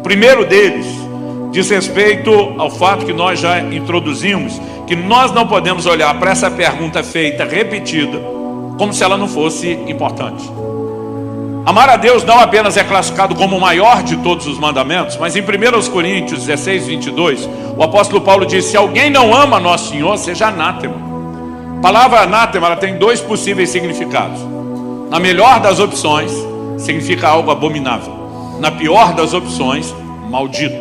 primeiro deles diz respeito ao fato que nós já introduzimos, que nós não podemos olhar para essa pergunta feita, repetida, como se ela não fosse importante. Amar a Deus não apenas é classificado como o maior de todos os mandamentos, mas em 1 Coríntios 16, 22, o apóstolo Paulo diz: se alguém não ama nosso Senhor, seja anátema. A palavra anátema, ela tem dois possíveis significados. Na melhor das opções, significa algo abominável. Na pior das opções, maldito.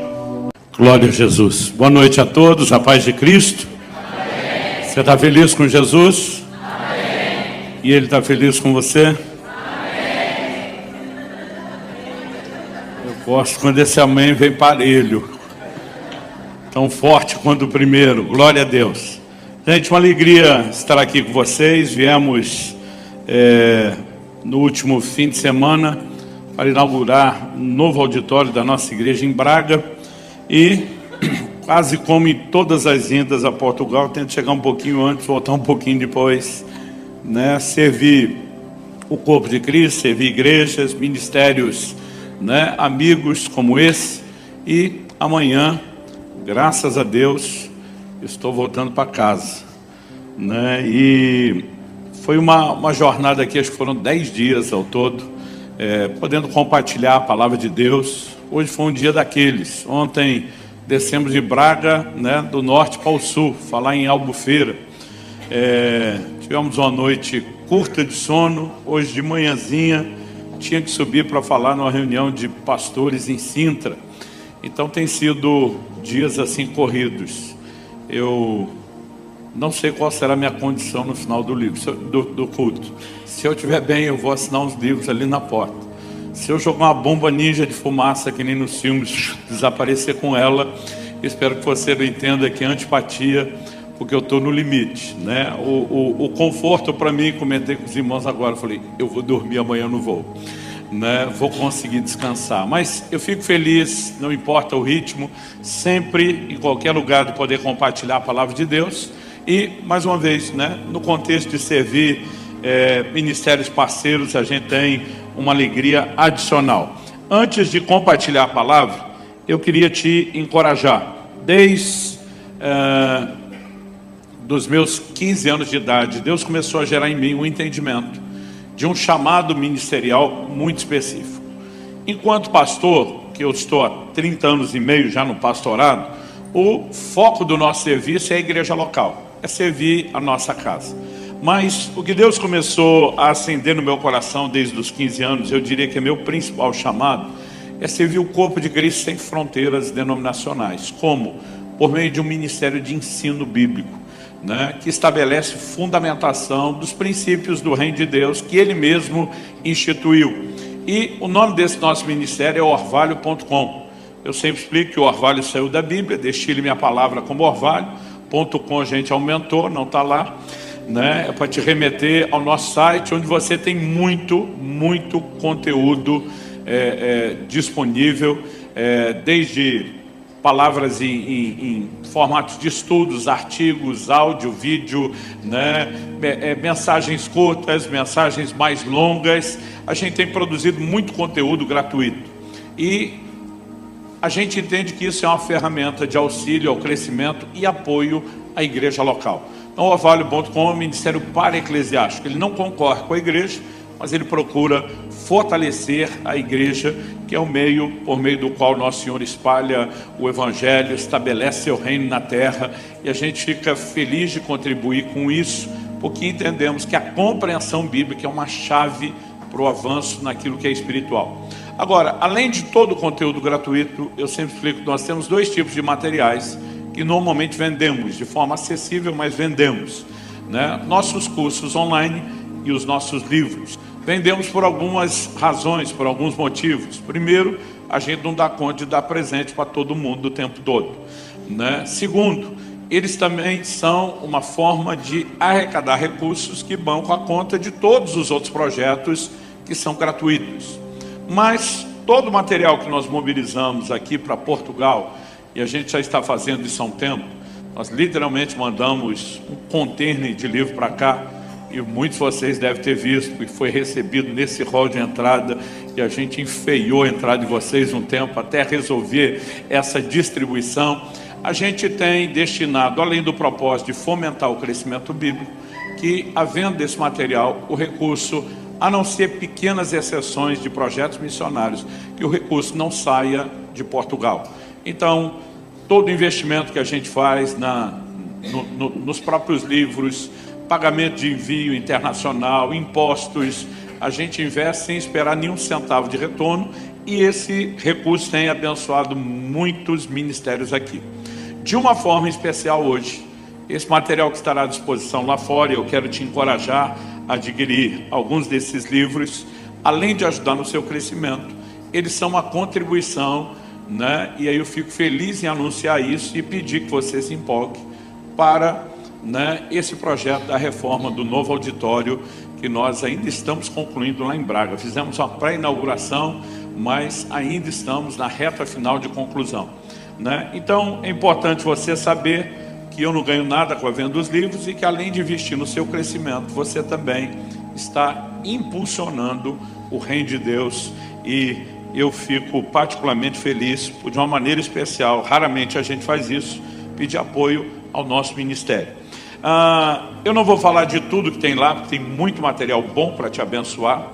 Glória a Jesus. Boa noite a todos, a paz de Cristo. Amém. Você está feliz com Jesus? Amém. E Ele está feliz com você? Amém. Eu gosto quando esse amém vem parelho, tão forte quanto o primeiro. Glória a Deus. Gente, uma alegria estar aqui com vocês. Viemos no último fim de semana para inaugurar um novo auditório da nossa igreja em Braga. E, quase como em todas as vindas a Portugal, tento chegar um pouquinho antes, voltar um pouquinho depois, né? Servir o corpo de Cristo, servir igrejas, ministérios, né? Amigos como esse. E amanhã, graças a Deus, estou voltando para casa, né? E foi uma jornada aqui, acho que foram 10 dias ao todo, podendo compartilhar a palavra de Deus. Hoje foi um dia daqueles. Ontem descemos de Braga, né, do norte para o sul, falar em Albufeira. Tivemos uma noite curta de sono. Hoje de manhãzinha tinha que subir para falar numa reunião de pastores em Sintra. Então tem sido dias assim corridos. Eu não sei qual será a minha condição no final do culto. Se eu estiver bem, eu vou assinar uns livros ali na porta. Se eu jogar uma bomba ninja de fumaça, que nem nos filmes, desaparecer com ela, espero que você não entenda que é antipatia, porque eu estou no limite, né? O conforto para mim, comentei com os irmãos agora, falei, eu vou dormir amanhã no voo, né? Vou conseguir descansar, mas eu fico feliz, não importa o ritmo, sempre, em qualquer lugar, de poder compartilhar a palavra de Deus. E, mais uma vez, né, no contexto de servir ministérios parceiros, a gente tem uma alegria adicional. Antes de compartilhar a palavra, eu queria te encorajar. Desde dos meus 15 anos de idade, Deus começou a gerar em mim um entendimento de um chamado ministerial muito específico. Enquanto pastor, que eu estou há 30 anos e meio já no pastorado, o foco do nosso serviço é a igreja local, é servir a nossa casa. Mas o que Deus começou a acender no meu coração desde os 15 anos, eu diria que é meu principal chamado, é servir o corpo de Cristo sem fronteiras denominacionais. Como? Por meio de um ministério de ensino bíblico, né, que estabelece fundamentação dos princípios do reino de Deus, que Ele mesmo instituiu. E o nome desse nosso ministério é orvalho.com. Eu sempre explico que o orvalho saiu da Bíblia, destile minha palavra como orvalho.com, a gente aumentou, não está lá. Né? É para te remeter ao nosso site, onde você tem muito conteúdo disponível, desde palavras em formatos de estudos, artigos, áudio, vídeo, né? Mensagens curtas, mensagens mais longas. A gente tem produzido muito conteúdo gratuito e a gente entende que isso é uma ferramenta de auxílio ao crescimento e apoio à igreja local. Então, o orvalho.com é um ministério para-eclesiástico. Ele não concorre com a igreja, mas ele procura fortalecer a igreja, que é o meio por meio do qual Nosso Senhor espalha o Evangelho, estabelece seu reino na terra, e a gente fica feliz de contribuir com isso, porque entendemos que a compreensão bíblica é uma chave para o avanço naquilo que é espiritual. Agora, além de todo o conteúdo gratuito, eu sempre explico que nós temos dois tipos de materiais que normalmente vendemos, de forma acessível, mas vendemos, né? Nossos cursos online e os nossos livros. Vendemos por algumas razões, por alguns motivos. Primeiro, a gente não dá conta de dar presente para todo mundo o tempo todo, né? Segundo, eles também são uma forma de arrecadar recursos que bancam a conta de todos os outros projetos que são gratuitos. Mas todo o material que nós mobilizamos aqui para Portugal, e a gente já está fazendo isso há um tempo, nós literalmente mandamos um container de livro para cá, e muitos de vocês devem ter visto, que foi recebido nesse hall de entrada, e a gente enfeiou a entrada de vocês um tempo até resolver essa distribuição. A gente tem destinado, além do propósito de fomentar o crescimento bíblico, que havendo esse material, o recurso, a não ser pequenas exceções de projetos missionários, que o recurso não saia de Portugal. Então, todo investimento que a gente faz nos próprios livros, pagamento de envio internacional, impostos, a gente investe sem esperar nenhum centavo de retorno, e esse recurso tem abençoado muitos ministérios aqui. De uma forma especial hoje, esse material que estará à disposição lá fora, eu quero te encorajar a adquirir alguns desses livros, além de ajudar no seu crescimento, eles são uma contribuição, né? E aí eu fico feliz em anunciar isso e pedir que você se empolgue para, né, esse projeto da reforma do novo auditório, que nós ainda estamos concluindo lá em Braga. Fizemos uma pré-inauguração, mas ainda estamos na reta final de conclusão, né? Então é importante você saber que eu não ganho nada com a venda dos livros e que, além de investir no seu crescimento, você também está impulsionando o reino de Deus. E eu fico particularmente feliz, de uma maneira especial, raramente a gente faz isso, pedir apoio ao nosso ministério. Eu não vou falar de tudo que tem lá, porque tem muito material bom para te abençoar,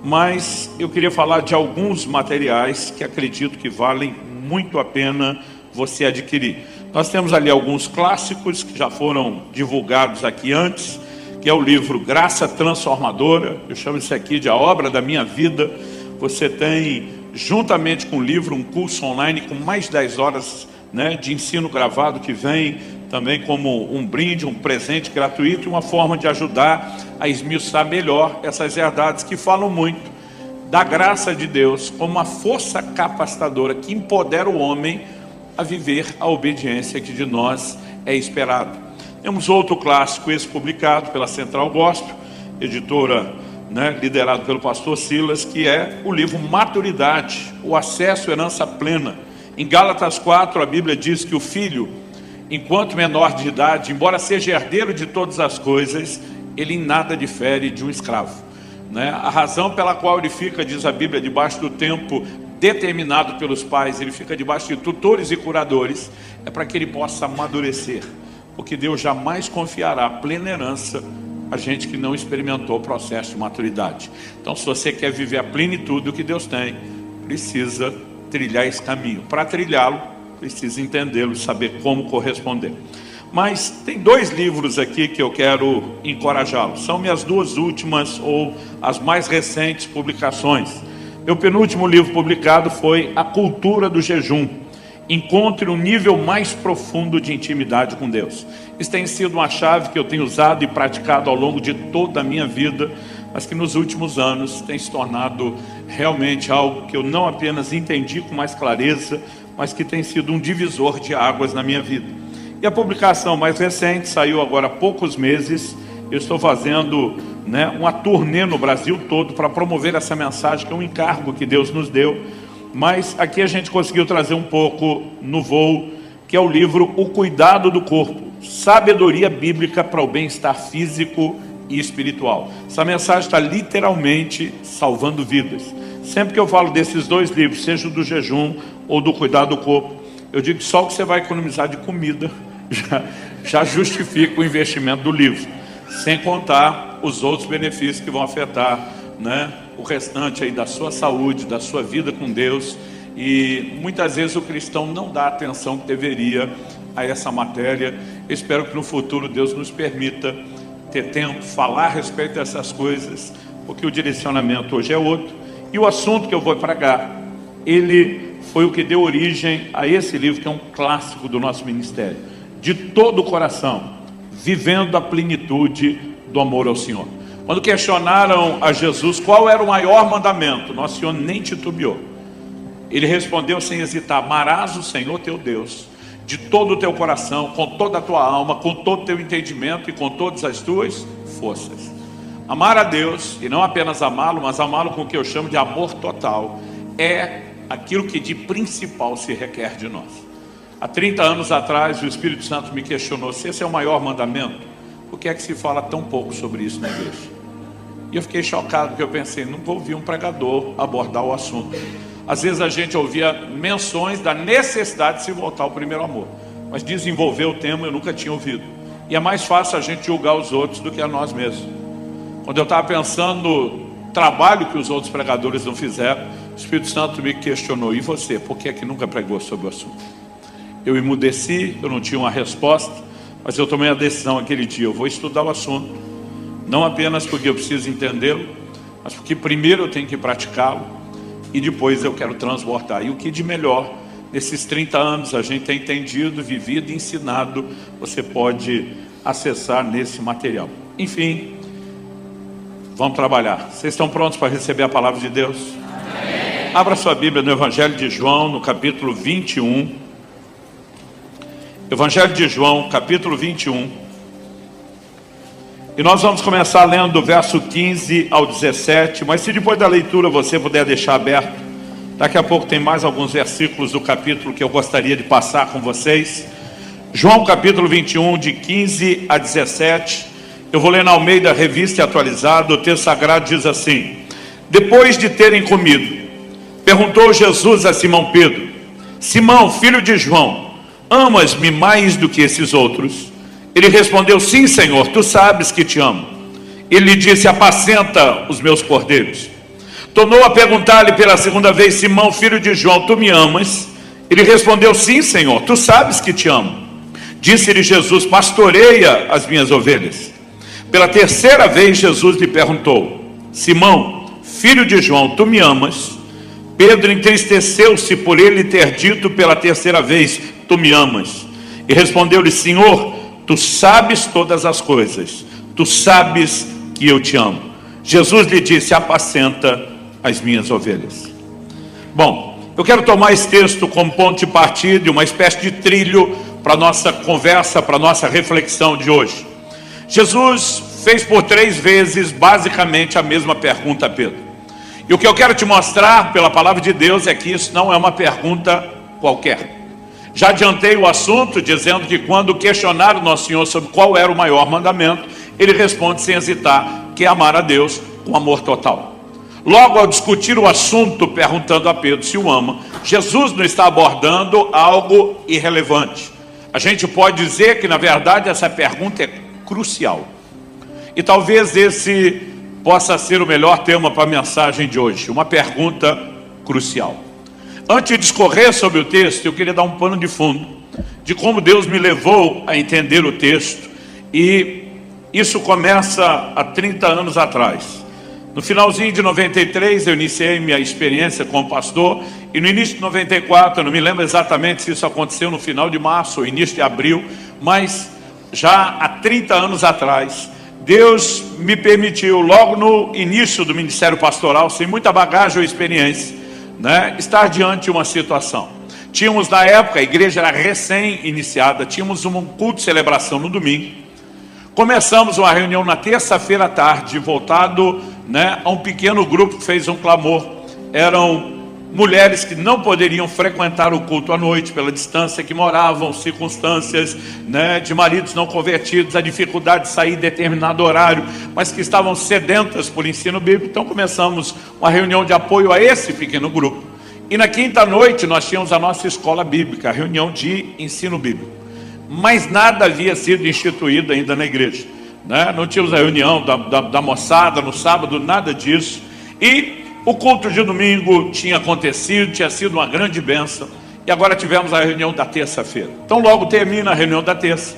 mas eu queria falar de alguns materiais que acredito que valem muito a pena você adquirir. Nós temos ali alguns clássicos que já foram divulgados aqui antes, que é o livro Graça Transformadora. Eu chamo isso aqui de A Obra da Minha Vida. Você tem, juntamente com o livro, um curso online com mais de 10 horas, né, de ensino gravado, que vem também como um brinde, um presente gratuito, e uma forma de ajudar a esmiuçar melhor essas verdades que falam muito da graça de Deus como uma força capacitadora que empodera o homem a viver a obediência que de nós é esperado. Temos outro clássico, esse publicado pela Central Gospel, editora, né, liderado pelo pastor Silas, que é o livro Maturidade, o acesso à herança plena. Em Gálatas 4, a Bíblia diz que o filho, enquanto menor de idade, embora seja herdeiro de todas as coisas, ele em nada difere de um escravo, né? A razão pela qual ele fica, diz a Bíblia, debaixo do tempo determinado pelos pais, ele fica debaixo de tutores e curadores, é para que ele possa amadurecer, porque Deus jamais confiará a plena herança a gente que não experimentou o processo de maturidade. Então, se você quer viver a plenitude do que Deus tem, precisa trilhar esse caminho. Para trilhá-lo, precisa entendê-lo, saber como corresponder. Mas tem dois livros aqui que eu quero encorajá-los. São minhas duas últimas ou as mais recentes publicações. Meu penúltimo livro publicado foi A Cultura do Jejum. Encontre um nível mais profundo de intimidade com Deus. Isso tem sido uma chave que eu tenho usado e praticado ao longo de toda a minha vida, mas que nos últimos anos tem se tornado realmente algo que eu não apenas entendi com mais clareza, mas que tem sido um divisor de águas na minha vida. E a publicação mais recente saiu agora há poucos meses. Eu estou fazendo, né, uma turnê no Brasil todo para promover essa mensagem, que é um encargo que Deus nos deu. Mas aqui a gente conseguiu trazer um pouco no voo, que é o livro O Cuidado do Corpo, Sabedoria Bíblica para o Bem-Estar Físico e Espiritual. Essa mensagem está literalmente salvando vidas. Sempre que eu falo desses dois livros, seja do jejum ou do cuidado do corpo, eu digo que só o que você vai economizar de comida já justifica o investimento do livro, sem contar os outros benefícios que vão afetar, né, o restante aí da sua saúde, da sua vida com Deus. E muitas vezes o cristão não dá a atenção que deveria a essa matéria. Eu espero que no futuro Deus nos permita ter tempo, falar a respeito dessas coisas, porque o direcionamento hoje é outro. E o assunto que eu vou pregar, ele foi o que deu origem a esse livro, que é um clássico do nosso ministério. De todo o coração, vivendo a plenitude do amor ao Senhor. Quando questionaram a Jesus qual era o maior mandamento, Nosso Senhor nem titubeou. Ele respondeu sem hesitar: amarás o Senhor teu Deus de todo o teu coração, com toda a tua alma, com todo o teu entendimento e com todas as tuas forças. Amar a Deus, e não apenas amá-lo, mas amá-lo com o que eu chamo de amor total, é aquilo que de principal se requer de nós. Há 30 anos atrás, o Espírito Santo me questionou: se esse é o maior mandamento, por que é que se fala tão pouco sobre isso na igreja? E eu fiquei chocado, porque eu pensei, nunca ouvi um pregador abordar o assunto. Às vezes a gente ouvia menções da necessidade de se voltar ao primeiro amor, mas desenvolver o tema eu nunca tinha ouvido. E é mais fácil a gente julgar os outros do que a nós mesmos. Quando eu estava pensando no trabalho que os outros pregadores não fizeram, o Espírito Santo me questionou, e você, por que é que nunca pregou sobre o assunto? Eu emudeci, eu não tinha uma resposta, mas eu tomei a decisão aquele dia, eu vou estudar o assunto, não apenas porque eu preciso entendê-lo, mas porque primeiro eu tenho que praticá-lo, e depois eu quero transbordar. E o que de melhor, nesses 30 anos a gente tem entendido, vivido e ensinado, você pode acessar nesse material. Enfim, vamos trabalhar. Vocês estão prontos para receber a palavra de Deus? Amém. Abra sua Bíblia no Evangelho de João, no capítulo 21. Evangelho de João, capítulo 21. E nós vamos começar lendo do verso 15 ao 17. Mas se depois da leitura você puder deixar aberto, daqui a pouco tem mais alguns versículos do capítulo que eu gostaria de passar com vocês. João capítulo 21, de 15 a 17. Eu vou ler na Almeida Revista Atualizada. O texto sagrado diz assim: depois de terem comido, perguntou Jesus a Simão Pedro: Simão, filho de João, amas-me mais do que esses outros? Ele respondeu: sim, Senhor, tu sabes que te amo. Ele lhe disse: apacenta os meus cordeiros. Tornou a perguntar-lhe pela segunda vez: Simão, filho de João, tu me amas? Ele respondeu: sim, Senhor, tu sabes que te amo. Disse-lhe Jesus: pastoreia as minhas ovelhas. Pela terceira vez Jesus lhe perguntou: Simão, filho de João, tu me amas? Pedro entristeceu-se por ele ter dito pela terceira vez: tu me amas? E respondeu-lhe: Senhor, tu sabes todas as coisas, tu sabes que eu te amo. Jesus lhe disse: apacenta as minhas ovelhas. Bom, eu quero tomar esse texto como ponto de partida e uma espécie de trilho para a nossa conversa, para a nossa reflexão de hoje. Jesus fez por 3 vezes basicamente a mesma pergunta a Pedro. E o que eu quero te mostrar pela palavra de Deus é que isso não é uma pergunta qualquer. Já adiantei o assunto dizendo que quando questionaram Nosso Senhor sobre qual era o maior mandamento, ele responde sem hesitar que é amar a Deus com amor total. Logo, ao discutir o assunto, perguntando a Pedro se o ama, Jesus não está abordando algo irrelevante. A gente pode dizer que, na verdade, essa pergunta é crucial. E talvez esse possa ser o melhor tema para a mensagem de hoje, uma pergunta crucial. Antes de discorrer sobre o texto, eu queria dar um pano de fundo de como Deus me levou a entender o texto. E isso começa há 30 anos atrás. No finalzinho de 93, eu iniciei minha experiência como pastor. E no início de 94, eu não me lembro exatamente se isso aconteceu no final de março ou início de abril, mas já há 30 anos atrás, Deus me permitiu, logo no início do ministério pastoral, sem muita bagagem ou experiência, estar diante de uma situação. Tínhamos na época, a igreja era recém-iniciada, tínhamos um culto de celebração no domingo. Começamos uma reunião na terça-feira à tarde, voltado a um pequeno grupo que fez um clamor. Eram mulheres que não poderiam frequentar o culto à noite pela distância que moravam, circunstâncias de maridos não convertidos, a dificuldade de sair em determinado horário, mas que estavam sedentas por ensino bíblico. Então começamos uma reunião de apoio a esse pequeno grupo. E na quinta noite nós tínhamos a nossa escola bíblica, a reunião de ensino bíblico. Mas nada havia sido instituído ainda na igreja. Não tínhamos a reunião da moçada no sábado, nada disso. E o culto de domingo tinha acontecido, tinha sido uma grande bênção. E agora tivemos a reunião da terça-feira. Então logo termina a reunião da terça,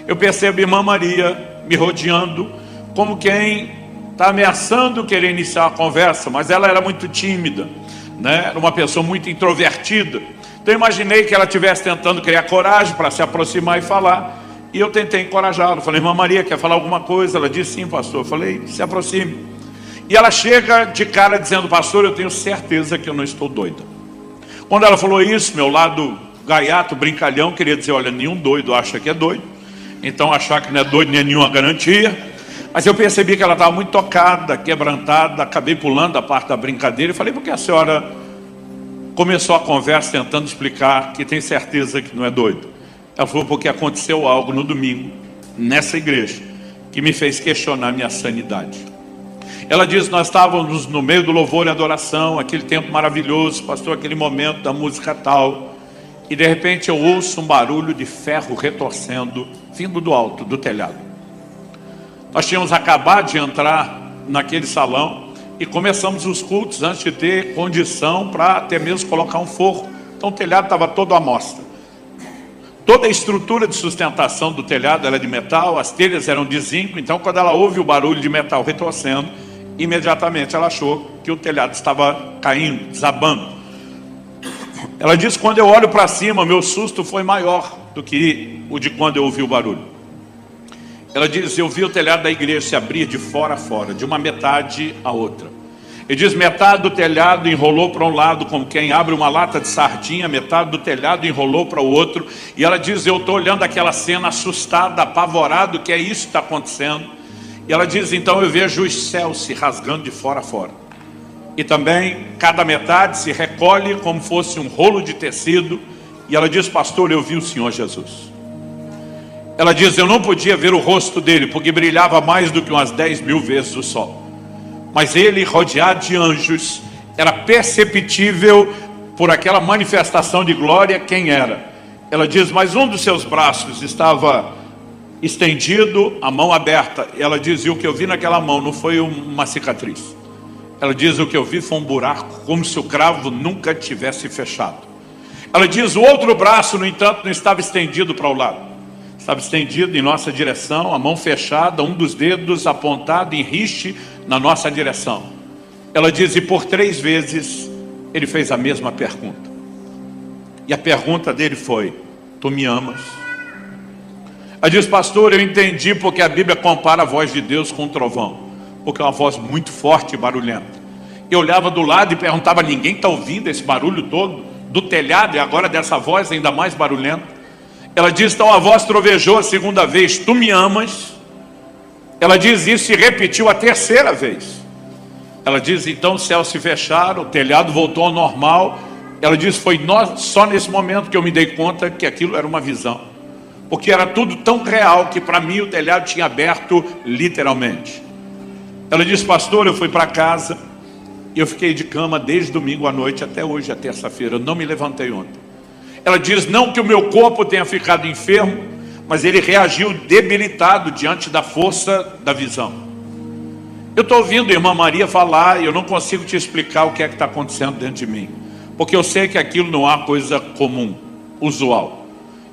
eu percebo a irmã Maria me rodeando, como quem está ameaçando querer iniciar a conversa. Mas ela era muito tímida, era uma pessoa muito introvertida. Então eu imaginei que ela estivesse tentando criar coragem para se aproximar e falar. E eu tentei encorajá-la. Falei: irmã Maria, quer falar alguma coisa? Ela disse: sim, pastor. Eu falei: se aproxime. E ela chega de cara dizendo: pastor, eu tenho certeza que eu não estou doida. Quando ela falou isso, meu lado gaiato, brincalhão, queria dizer: olha, nenhum doido acha que é doido. Então achar que não é doido nem é nenhuma garantia. Mas eu percebi que ela estava muito tocada, quebrantada. Acabei pulando a parte da brincadeira e falei: por que a senhora começou a conversa tentando explicar que tem certeza que não é doido? Ela falou: porque aconteceu algo no domingo, nessa igreja, que me fez questionar minha sanidade. Ela diz, nós estávamos no meio do louvor e adoração, aquele tempo maravilhoso, pastor, aquele momento da música tal, e de repente eu ouço um barulho de ferro retorcendo, vindo do alto, do telhado. Nós tínhamos acabado de entrar naquele salão e começamos os cultos antes de ter condição para até mesmo colocar um forro. Então o telhado estava todo à mostra. Toda a estrutura de sustentação do telhado era de metal, as telhas eram de zinco, então quando ela ouve o barulho de metal retorcendo, imediatamente ela achou que o telhado estava caindo, desabando. Ela diz, quando eu olho para cima, meu susto foi maior do que o de quando eu ouvi o barulho. Ela diz, eu vi o telhado da igreja se abrir de fora a fora, de uma metade a outra. Ele diz, metade do telhado enrolou para um lado, como quem abre uma lata de sardinha, metade do telhado enrolou para o outro. E ela diz, eu estou olhando aquela cena assustada, apavorado, que é isso que está acontecendo. E ela diz, então eu vejo os céus se rasgando de fora a fora. E também cada metade se recolhe como fosse um rolo de tecido. E ela diz, pastor, eu vi o Senhor Jesus. Ela diz, eu não podia ver o rosto dele, porque brilhava mais do que umas 10.000 vezes o sol. Mas ele, rodeado de anjos, era perceptível por aquela manifestação de glória quem era. Ela diz, mas um dos seus braços estava estendido, a mão aberta. Ela diz, e o que eu vi naquela mão não foi uma cicatriz. Ela diz, o que eu vi foi um buraco, como se o cravo nunca tivesse fechado. Ela diz, o outro braço, no entanto, não estava estendido para o lado. Estava estendido em nossa direção, a mão fechada, um dos dedos apontado em riste na nossa direção. Ela diz, e por 3 vezes ele fez a mesma pergunta. E a pergunta dele foi, tu me amas? Ela diz, pastor, eu entendi porque a Bíblia compara a voz de Deus com um trovão. Porque é uma voz muito forte e barulhenta. Eu olhava do lado e perguntava, ninguém está ouvindo esse barulho todo? Do telhado e agora dessa voz ainda mais barulhenta. Ela diz, então a voz trovejou a 2ª vez, tu me amas? Ela diz, isso se repetiu a 3ª vez. Ela diz, então os céus se fecharam, o telhado voltou ao normal. Ela diz, foi só nesse momento que eu me dei conta que aquilo era uma visão. Porque era tudo tão real que para mim o telhado tinha aberto literalmente. Ela diz, pastor, eu fui para casa e eu fiquei de cama desde domingo à noite até hoje, a terça-feira. Eu não me levantei ontem. Ela diz, não que o meu corpo tenha ficado enfermo, mas ele reagiu debilitado diante da força da visão. Eu estou ouvindo a irmã Maria falar e eu não consigo te explicar o que é que está acontecendo dentro de mim. Porque eu sei que aquilo não é coisa comum, usual.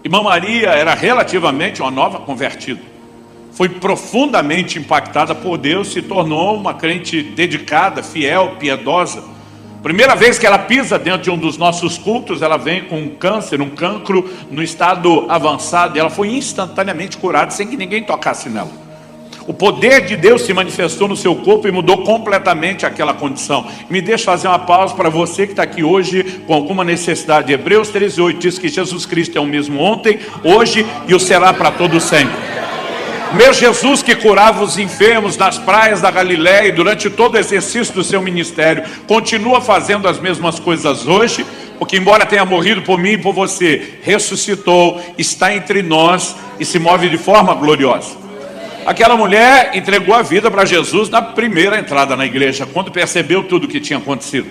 Irmã Maria era relativamente uma nova convertida. Foi profundamente impactada por Deus, se tornou uma crente dedicada, fiel, piedosa. Primeira vez que ela pisa dentro de um dos nossos cultos, ela vem com um câncer, um cancro no estado avançado, e ela foi instantaneamente curada, sem que ninguém tocasse nela. O poder de Deus se manifestou no seu corpo e mudou completamente aquela condição. Me deixa fazer uma pausa para você que está aqui hoje com alguma necessidade. Hebreus 13:8 diz que Jesus Cristo é o mesmo ontem, hoje e o será para todo sempre. O meu Jesus que curava os enfermos nas praias da Galileia e durante todo o exercício do seu ministério, continua fazendo as mesmas coisas hoje, porque embora tenha morrido por mim e por você, ressuscitou, está entre nós e se move de forma gloriosa. Aquela mulher entregou a vida para Jesus na primeira entrada na igreja, quando percebeu tudo o que tinha acontecido.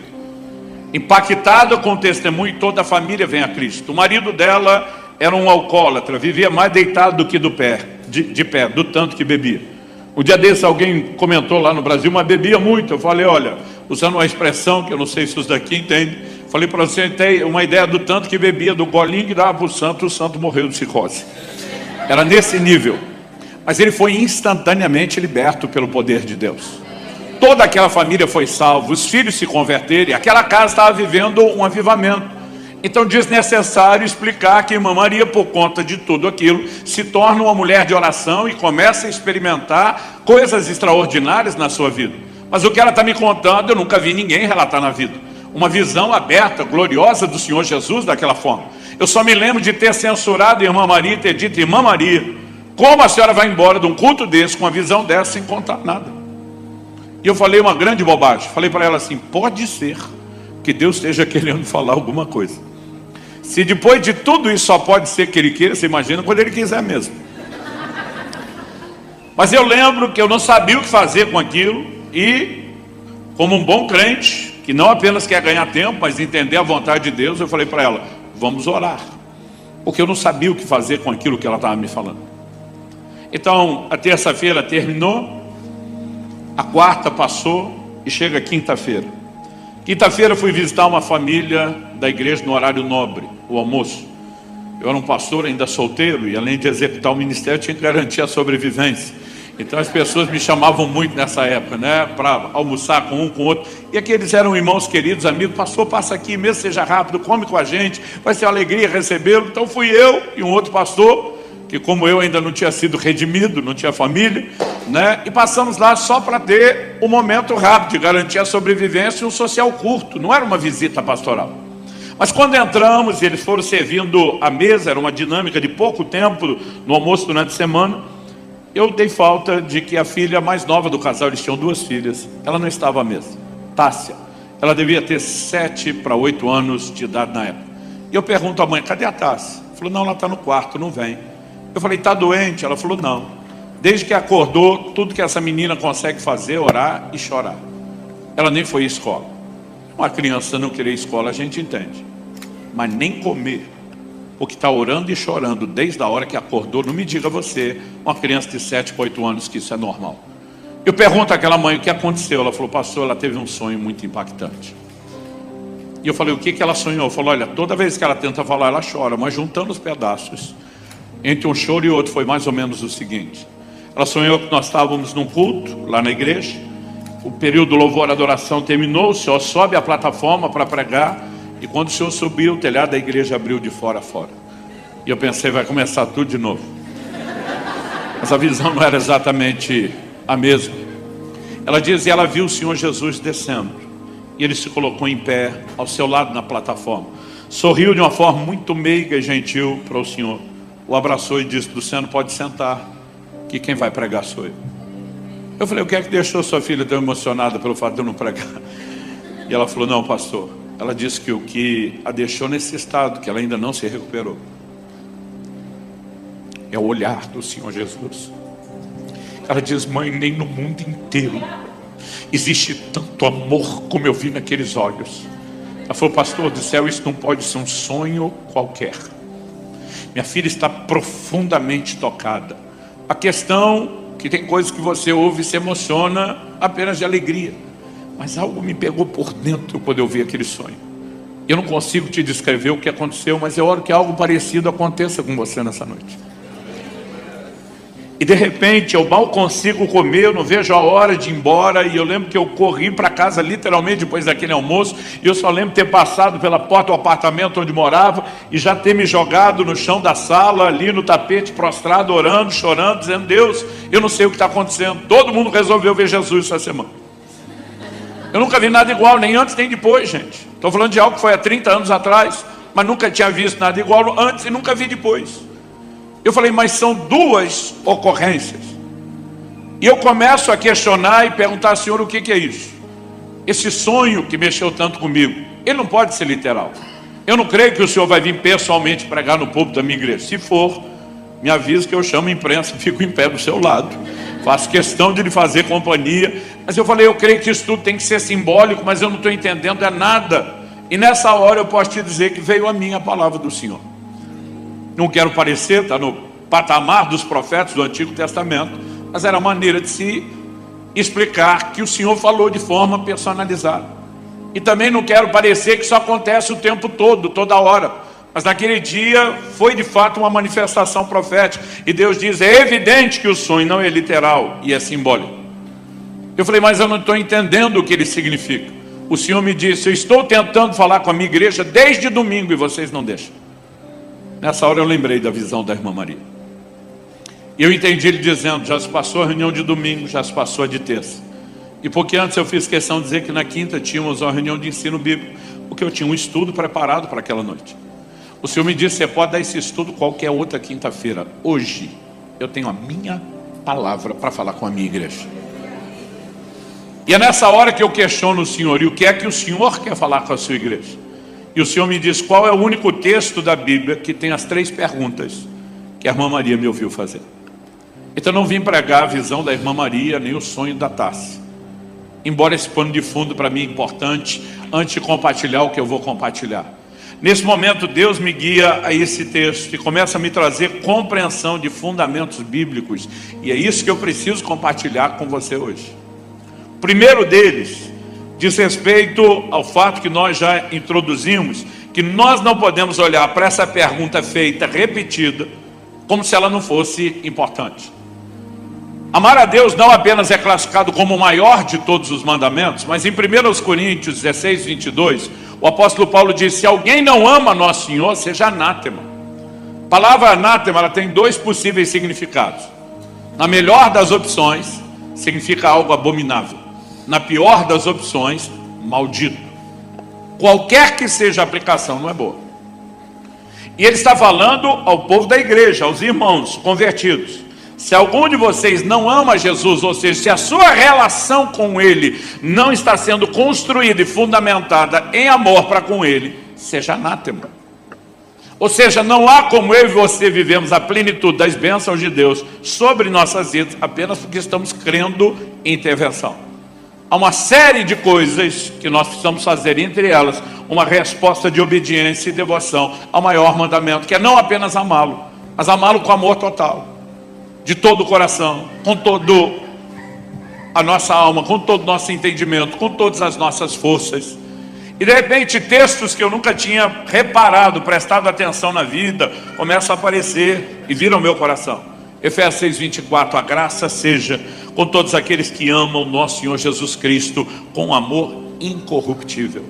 Impactada com o testemunho, toda a família vem a Cristo. O marido dela era um alcoólatra, vivia mais deitado do que de pé, do tanto que bebia. Um dia desse alguém comentou lá no Brasil, mas bebia muito. Eu falei, olha, usando uma expressão que eu não sei se os daqui entendem, falei para você ter uma ideia do tanto que bebia, do golinho que dava para o santo morreu de cirrose. Era nesse nível. Mas ele foi instantaneamente liberto pelo poder de Deus. Toda aquela família foi salva, os filhos se converteram, e aquela casa estava vivendo um avivamento. Então desnecessário explicar que a irmã Maria, por conta de tudo aquilo, se torna uma mulher de oração e começa a experimentar coisas extraordinárias na sua vida. Mas o que ela está me contando, eu nunca vi ninguém relatar na vida. Uma visão aberta, gloriosa do Senhor Jesus daquela forma. Eu só me lembro de ter censurado a irmã Maria e ter dito, irmã Maria, como a senhora vai embora de um culto desse, com uma visão dessa, sem contar nada? E eu falei uma grande bobagem. Falei para ela assim, pode ser que Deus esteja querendo falar alguma coisa. Se depois de tudo isso só pode ser que Ele queira, você imagina quando Ele quiser mesmo. Mas eu lembro que eu não sabia o que fazer com aquilo. E, como um bom crente, que não apenas quer ganhar tempo, mas entender a vontade de Deus, eu falei para ela, vamos orar. Porque eu não sabia o que fazer com aquilo que ela estava me falando. Então, a terça-feira terminou, a quarta passou e chega a quinta-feira. Quinta-feira fui visitar uma família da igreja no horário nobre, o almoço. Eu era um pastor ainda solteiro e além de executar o ministério tinha que garantir a sobrevivência. Então as pessoas me chamavam muito nessa época, né, para almoçar com um, com o outro. E aqueles eram irmãos queridos, amigos. Pastor, passa aqui, mesmo seja rápido, come com a gente, vai ser uma alegria recebê-lo. Então fui eu e um outro pastor, que como eu ainda não tinha sido redimido, não tinha família, né, e passamos lá só para ter um momento rápido, de garantir a sobrevivência e um social curto. Não era uma visita pastoral. Mas quando entramos e eles foram servindo a mesa, era uma dinâmica de pouco tempo no almoço durante a semana, eu dei falta de que a filha mais nova do casal, eles tinham 2 filhas, ela não estava à mesa, Tássia. Ela devia ter 7 para 8 anos de idade na época. E eu pergunto à mãe, cadê a Tássia? Ela falou, não, ela está no quarto, não vem. Eu falei, está doente? Ela falou, não. Desde que acordou, tudo que essa menina consegue fazer é orar e chorar. Ela nem foi à escola. Uma criança não querer escola, a gente entende. Mas nem comer, porque está orando e chorando desde a hora que acordou. Não me diga você, uma criança de 7 para 8 anos, que isso é normal. Eu pergunto àquela mãe o que aconteceu. Ela falou, pastor, ela teve um sonho muito impactante. E eu falei, o que ela sonhou? Ela falou, olha, toda vez que ela tenta falar, ela chora, mas juntando os pedaços, entre um choro e outro, foi mais ou menos o seguinte. Ela sonhou que nós estávamos num culto, lá na igreja. O período do louvor e adoração terminou, o senhor sobe a plataforma para pregar, e quando o senhor subiu, o telhado da igreja abriu de fora a fora. E eu pensei, vai começar tudo de novo. Mas a visão não era exatamente a mesma. Ela diz, e ela viu o Senhor Jesus descendo, e ele se colocou em pé ao seu lado na plataforma. Sorriu de uma forma muito meiga e gentil para o Senhor. O abraçou e disse, Luciano, pode sentar, que quem vai pregar sou eu. Eu falei, o que é que deixou sua filha tão emocionada pelo fato de eu não pregar? E ela falou, não, pastor. Ela disse que o que a deixou nesse estado, que ela ainda não se recuperou, é o olhar do Senhor Jesus. Ela diz, mãe, nem no mundo inteiro existe tanto amor como eu vi naqueles olhos. Ela falou, pastor do céu, isso não pode ser um sonho qualquer. Minha filha está profundamente tocada. A questão que tem coisas que você ouve e se emociona apenas de alegria. Mas algo me pegou por dentro quando eu vi aquele sonho. Eu não consigo te descrever o que aconteceu, mas eu oro que algo parecido aconteça com você nessa noite. E de repente eu mal consigo comer, eu não vejo a hora de ir embora. E eu lembro que eu corri para casa literalmente depois daquele almoço. E eu só lembro ter passado pela porta do apartamento onde morava e já ter me jogado no chão da sala, ali no tapete, prostrado, orando, chorando, dizendo, Deus, eu não sei o que está acontecendo. Todo mundo resolveu ver Jesus essa semana. Eu nunca vi nada igual, nem antes nem depois, gente. Estou falando de algo que foi há 30 anos atrás, mas nunca tinha visto nada igual antes e nunca vi depois. Eu falei, mas são 2 ocorrências. E eu começo a questionar e perguntar, Senhor, o que é isso? Esse sonho que mexeu tanto comigo, ele não pode ser literal. Eu não creio que o Senhor vai vir pessoalmente pregar no púlpito da minha igreja. Se for, me avisa que eu chamo a imprensa, fico em pé do seu lado. Faço questão de lhe fazer companhia. Mas eu falei, eu creio que isso tudo tem que ser simbólico, mas eu não estou entendendo nada. E nessa hora eu posso te dizer que veio a mim a palavra do Senhor. Não quero parecer, está no patamar dos profetas do Antigo Testamento, mas era a maneira de se explicar que o Senhor falou de forma personalizada. E também não quero parecer que isso acontece o tempo todo, toda hora. Mas naquele dia foi de fato uma manifestação profética. E Deus diz, é evidente que o sonho não é literal e é simbólico. Eu falei, mas eu não estou entendendo o que ele significa. O Senhor me disse, eu estou tentando falar com a minha igreja desde domingo e vocês não deixam. Nessa hora eu lembrei da visão da irmã Maria. E eu entendi ele dizendo, já se passou a reunião de domingo, já se passou a de terça. E porque antes eu fiz questão de dizer que na quinta tínhamos uma reunião de ensino bíblico, porque eu tinha um estudo preparado para aquela noite. O Senhor me disse, você pode dar esse estudo qualquer outra quinta-feira. Hoje eu tenho a minha palavra para falar com a minha igreja. E é nessa hora que eu questiono o Senhor, e o que é que o Senhor quer falar com a sua igreja? E o Senhor me diz, qual é o único texto da Bíblia que tem as 3 perguntas que a irmã Maria me ouviu fazer. Então não vim pregar a visão da irmã Maria, nem o sonho da Tássia. embora esse pano de fundo para mim é importante, antes de compartilhar o que eu vou compartilhar. Nesse momento Deus me guia a esse texto e começa a me trazer compreensão de fundamentos bíblicos, e é isso que eu preciso compartilhar com você hoje. O primeiro deles diz respeito ao fato que nós já introduzimos, que nós não podemos olhar para essa pergunta feita, repetida, como se ela não fosse importante. Amar a Deus não apenas é classificado como o maior de todos os mandamentos, mas em 1 Coríntios 16, 22, o apóstolo Paulo diz: se alguém não ama nosso Senhor, seja anátema. A palavra anátema, ela tem dois possíveis significados. Na melhor das opções, significa algo abominável. Na pior das opções, maldito. Qualquer que seja a aplicação, não é boa. E ele está falando ao povo da igreja, aos irmãos convertidos. Se algum de vocês não ama Jesus, ou seja, se a sua relação com Ele não está sendo construída e fundamentada em amor para com Ele, seja anátema. Ou seja, não há como eu e você vivemos a plenitude das bênçãos de Deus sobre nossas vidas apenas porque estamos crendo em intervenção. Há uma série de coisas que nós precisamos fazer, entre elas uma resposta de obediência e devoção ao maior mandamento, que é não apenas amá-lo, mas amá-lo com amor total, de todo o coração, com toda a nossa alma, com todo o nosso entendimento, com todas as nossas forças. E de repente textos que eu nunca tinha reparado, prestado atenção na vida, começam a aparecer e viram meu coração. Efésios 6, 24, a graça seja com todos aqueles que amam nosso Senhor Jesus Cristo com amor incorruptível.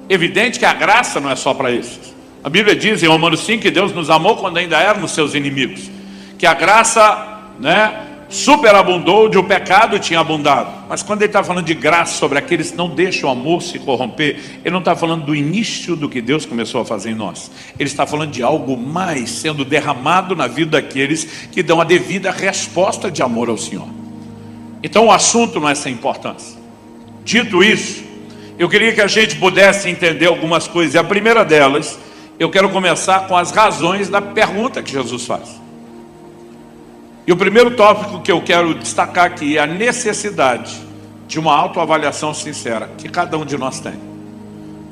Evidente que a graça não é só para esses. A Bíblia diz em Romanos 5 que Deus nos amou quando ainda éramos seus inimigos, que a graça, superabundou onde o pecado tinha abundado. Mas quando ele está falando de graça sobre aqueles que não deixam o amor se corromper, ele não está falando do início do que Deus começou a fazer em nós. Ele está falando de algo mais sendo derramado na vida daqueles que dão a devida resposta de amor ao Senhor. Então o assunto não é sem importância. Dito isso, eu queria que a gente pudesse entender algumas coisas. E a primeira delas, eu quero começar com as razões da pergunta que Jesus faz. E o primeiro tópico que eu quero destacar aqui é a necessidade de uma autoavaliação sincera que cada um de nós tem.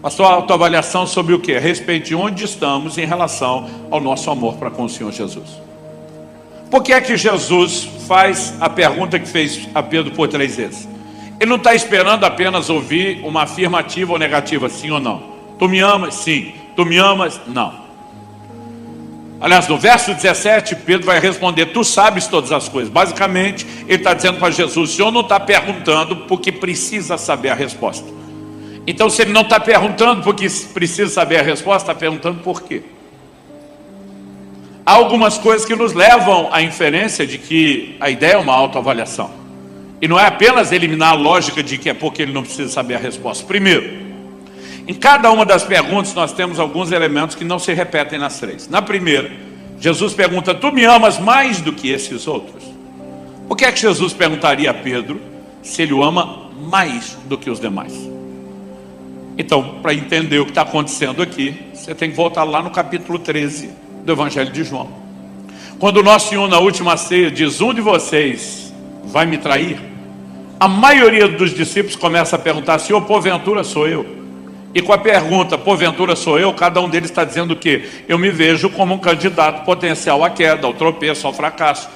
A sua autoavaliação sobre o quê? A respeito de onde estamos em relação ao nosso amor para com o Senhor Jesus. Por que é que Jesus faz a pergunta que fez a Pedro por 3 vezes? Ele não está esperando apenas ouvir uma afirmativa ou negativa, sim ou não. Tu me amas? Sim. Tu me amas? Não. Aliás, no verso 17, Pedro vai responder: tu sabes todas as coisas. Basicamente, ele está dizendo para Jesus: o Senhor não está perguntando porque precisa saber a resposta. Então, se ele não está perguntando porque precisa saber a resposta, está perguntando por quê. Há algumas coisas que nos levam à inferência de que a ideia é uma autoavaliação. E não é apenas eliminar a lógica de que é porque ele não precisa saber a resposta. Primeiro, em cada uma das perguntas nós temos alguns elementos que não se repetem nas 3. Na primeira, Jesus pergunta: tu me amas mais do que esses outros? Por que é que Jesus perguntaria a Pedro se ele o ama mais do que os demais? Então, para entender o que está acontecendo aqui, você tem que voltar lá no capítulo 13 do Evangelho de João. Quando o nosso Senhor na última ceia diz: um de vocês vai me trair, a maioria dos discípulos começa a perguntar: Senhor, porventura sou eu? E com a pergunta, porventura sou eu, cada um deles está dizendo que eu me vejo como um candidato potencial à queda, ao tropeço, ao fracasso.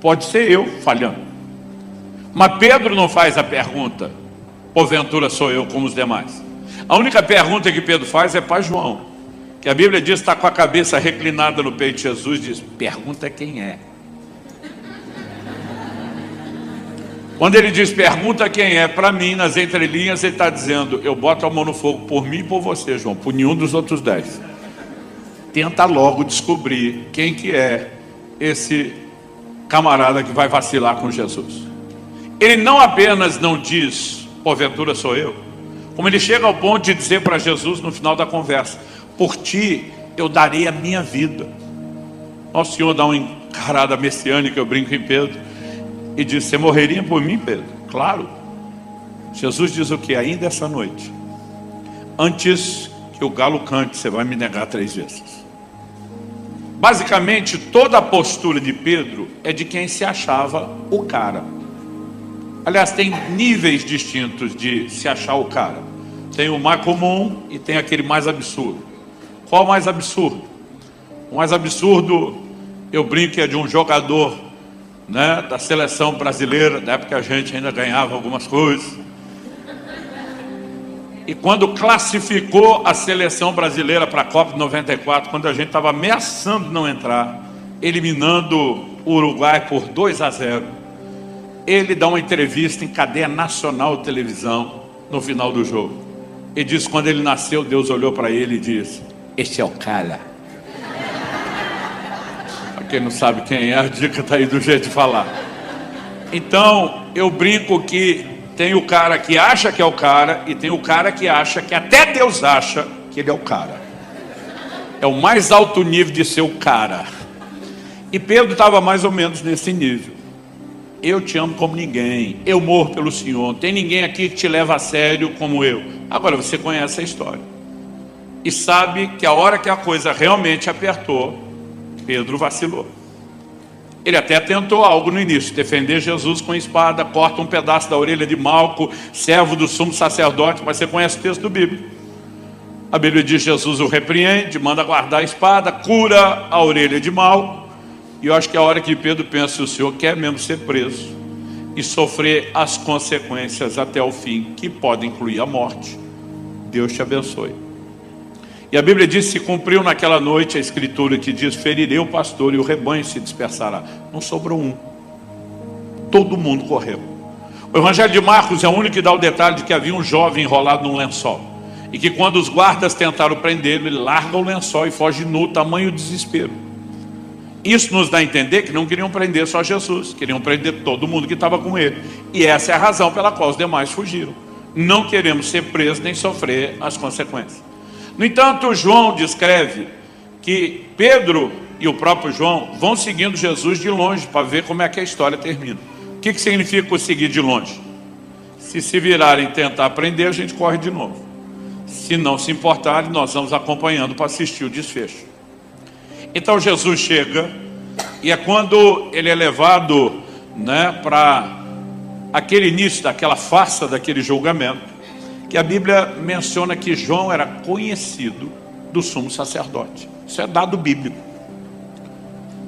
Pode ser eu falhando. Mas Pedro não faz a pergunta: porventura sou eu como os demais? A única pergunta que Pedro faz é para João, que a Bíblia diz que está com a cabeça reclinada no peito de Jesus, diz: pergunta quem é. Quando ele diz pergunta quem é, para mim, nas entrelinhas, ele está dizendo: eu boto a mão no fogo por mim e por você, João, por nenhum dos outros 10. Tenta logo descobrir quem que é esse camarada que vai vacilar com Jesus. Ele não apenas não diz porventura sou eu, como ele chega ao ponto de dizer para Jesus no final da conversa: por ti eu darei a minha vida. Nosso Senhor dá uma encarada messiânica, eu brinco em Pedro, e diz: você morreria por mim, Pedro? Claro. Jesus diz o que? Ainda essa noite, antes que o galo cante, você vai me negar 3 vezes. Basicamente, toda a postura de Pedro é de quem se achava o cara. Aliás, tem níveis distintos de se achar o cara. Tem o mais comum e tem aquele mais absurdo. Qual o mais absurdo? O mais absurdo, eu brinco, é de um jogador, né, da seleção brasileira, da época que a gente ainda ganhava algumas coisas. E quando classificou a seleção brasileira para a Copa de 94, quando a gente estava ameaçando não entrar, eliminando o Uruguai por 2-0, ele dá uma entrevista em cadeia nacional de televisão no final do jogo. Ele diz que quando ele nasceu, Deus olhou para ele e disse: "Este é o cara." Para quem não sabe quem é, a dica está aí do jeito de falar. Então, eu brinco que tem o cara que acha que é o cara e tem o cara que acha que até Deus acha que ele é o cara. É o mais alto nível de ser o cara. E Pedro estava mais ou menos nesse nível. Eu te amo como ninguém, eu morro pelo Senhor, não tem ninguém aqui que te leva a sério como eu. Agora você conhece a história e sabe que a hora que a coisa realmente apertou, Pedro vacilou. Ele até tentou algo no início, defender Jesus com espada, corta um pedaço da orelha de Malco, servo do sumo sacerdote, mas você conhece o texto do Bíblia. A Bíblia diz que Jesus o repreende, manda guardar a espada, cura a orelha de Malco. E eu acho que é a hora que Pedro pensa: o Senhor quer mesmo ser preso e sofrer as consequências até o fim, que podem incluir a morte. Deus te abençoe. E a Bíblia diz que se cumpriu naquela noite a escritura que diz: ferirei o pastor e o rebanho se dispersará. Não sobrou um. Todo mundo correu. O Evangelho de Marcos é o único que dá o detalhe de que havia um jovem enrolado num lençol. E que quando os guardas tentaram prendê-lo, ele larga o lençol e foge nu, tamanho desespero. Isso nos dá a entender que não queriam prender só Jesus, queriam prender todo mundo que estava com ele. E essa é a razão pela qual os demais fugiram. Não queremos ser presos nem sofrer as consequências. No entanto, João descreve que Pedro e o próprio João vão seguindo Jesus de longe para ver como é que a história termina. O que significa o seguir de longe? Se virarem tentar prender, a gente corre de novo. Se não se importarem, nós vamos acompanhando para assistir o desfecho. Então Jesus chega, e é quando ele é levado, né, para aquele início daquela farsa, daquele julgamento, que a Bíblia menciona que João era conhecido do sumo sacerdote. Isso é dado bíblico.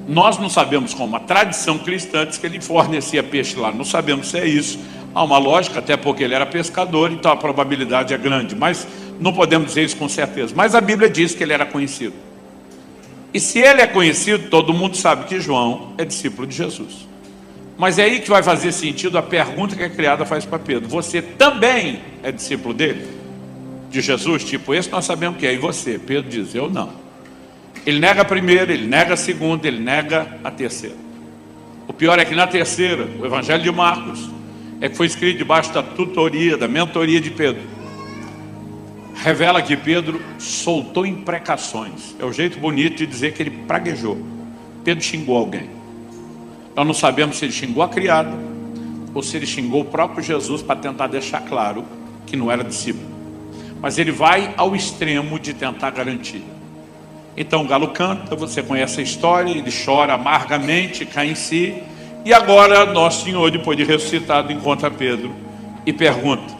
Nós não sabemos como. A tradição cristã diz que ele fornecia peixe lá. Não sabemos se é isso. Há uma lógica, até porque ele era pescador, então a probabilidade é grande. Mas não podemos dizer isso com certeza. Mas a Bíblia diz que ele era conhecido. E se ele é conhecido, todo mundo sabe que João é discípulo de Jesus. Mas é aí que vai fazer sentido a pergunta que a criada faz para Pedro: você também é discípulo dele? De Jesus? Tipo, esse nós sabemos que é. E você? Pedro diz: eu não. Ele nega a primeira, ele nega a segunda, ele nega a terceira. O pior é que na terceira, o Evangelho de Marcos, é que foi escrito debaixo da tutoria, da mentoria de Pedro. Revela que Pedro soltou imprecações. É o jeito bonito de dizer que ele praguejou. Pedro xingou alguém. Nós não sabemos se ele xingou a criada ou se ele xingou o próprio Jesus para tentar deixar claro que não era discípulo. Mas ele vai ao extremo de tentar garantir. Então o galo canta, você conhece a história, ele chora amargamente, cai em si. E agora Nosso Senhor, depois de ressuscitado, encontra Pedro e pergunta: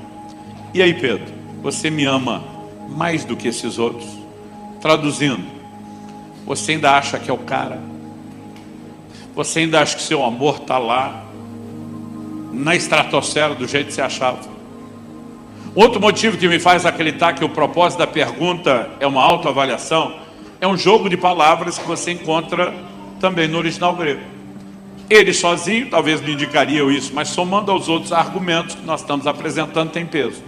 e aí, Pedro, você me ama mais do que esses outros? Traduzindo, você ainda acha que é o cara? Você ainda acha que seu amor está lá na estratosfera do jeito que você achava? Outro motivo que me faz acreditar que o propósito da pergunta é uma autoavaliação é um jogo de palavras que você encontra também no original grego. Ele sozinho talvez me indicaria isso, mas somando aos outros argumentos que nós estamos apresentando, tem peso.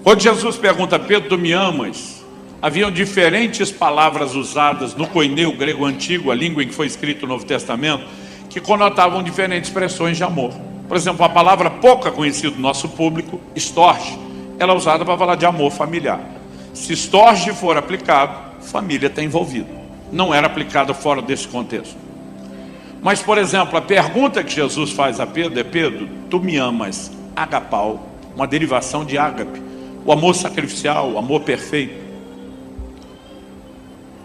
Quando Jesus pergunta: Pedro, tu me amas? Haviam diferentes palavras usadas no koineu grego antigo, a língua em que foi escrito o Novo Testamento, que conotavam diferentes expressões de amor. Por exemplo, a palavra pouca conhecida do nosso público, storge, ela é usada para falar de amor familiar. Se storge for aplicado, família está envolvida. Não era aplicada fora desse contexto. Mas, por exemplo, a pergunta que Jesus faz a Pedro é: Pedro, tu me amas? Agapau, uma derivação de ágape, o amor sacrificial, o amor perfeito.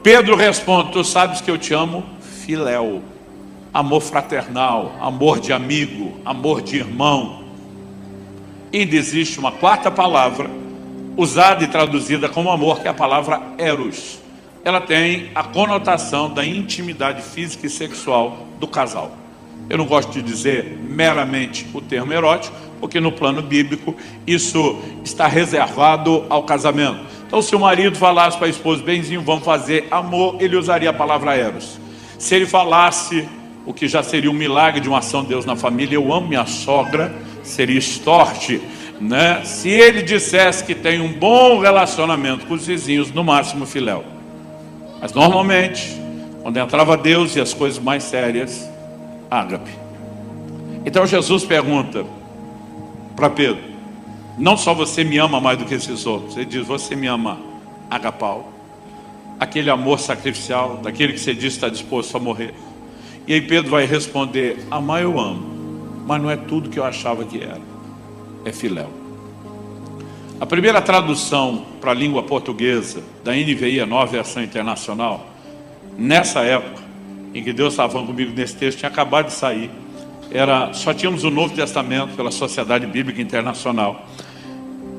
Pedro responde: tu sabes que eu te amo, filéu. amor fraternal, amor de amigo, amor de irmão. E ainda existe uma quarta palavra, usada e traduzida como amor, que é a palavra eros. Ela tem a conotação da intimidade física e sexual do casal. Eu não gosto de dizer meramente o termo erótico, porque no plano bíblico isso está reservado ao casamento. Então, se o marido falasse para a esposa, benzinho, vamos fazer amor, ele usaria a palavra eros. Se ele falasse, o que já seria um milagre de uma ação de Deus na família, eu amo minha sogra, seria estorte, né? Se ele dissesse que tem um bom relacionamento com os vizinhos, no máximo filéu. Mas normalmente, quando entrava Deus e as coisas mais sérias, ágape. Então Jesus pergunta para Pedro, não só você me ama mais do que esses outros, ele diz, você me ama agapau, aquele amor sacrificial, daquele que você diz está disposto a morrer. E aí Pedro vai responder, amar eu amo, mas não é tudo que eu achava que era, é filéu. A primeira tradução para a língua portuguesa da NVI, a Nova Versão Internacional, nessa época em que Deus estava falando comigo nesse texto, tinha acabado de sair. Só tínhamos o Novo Testamento pela Sociedade Bíblica Internacional.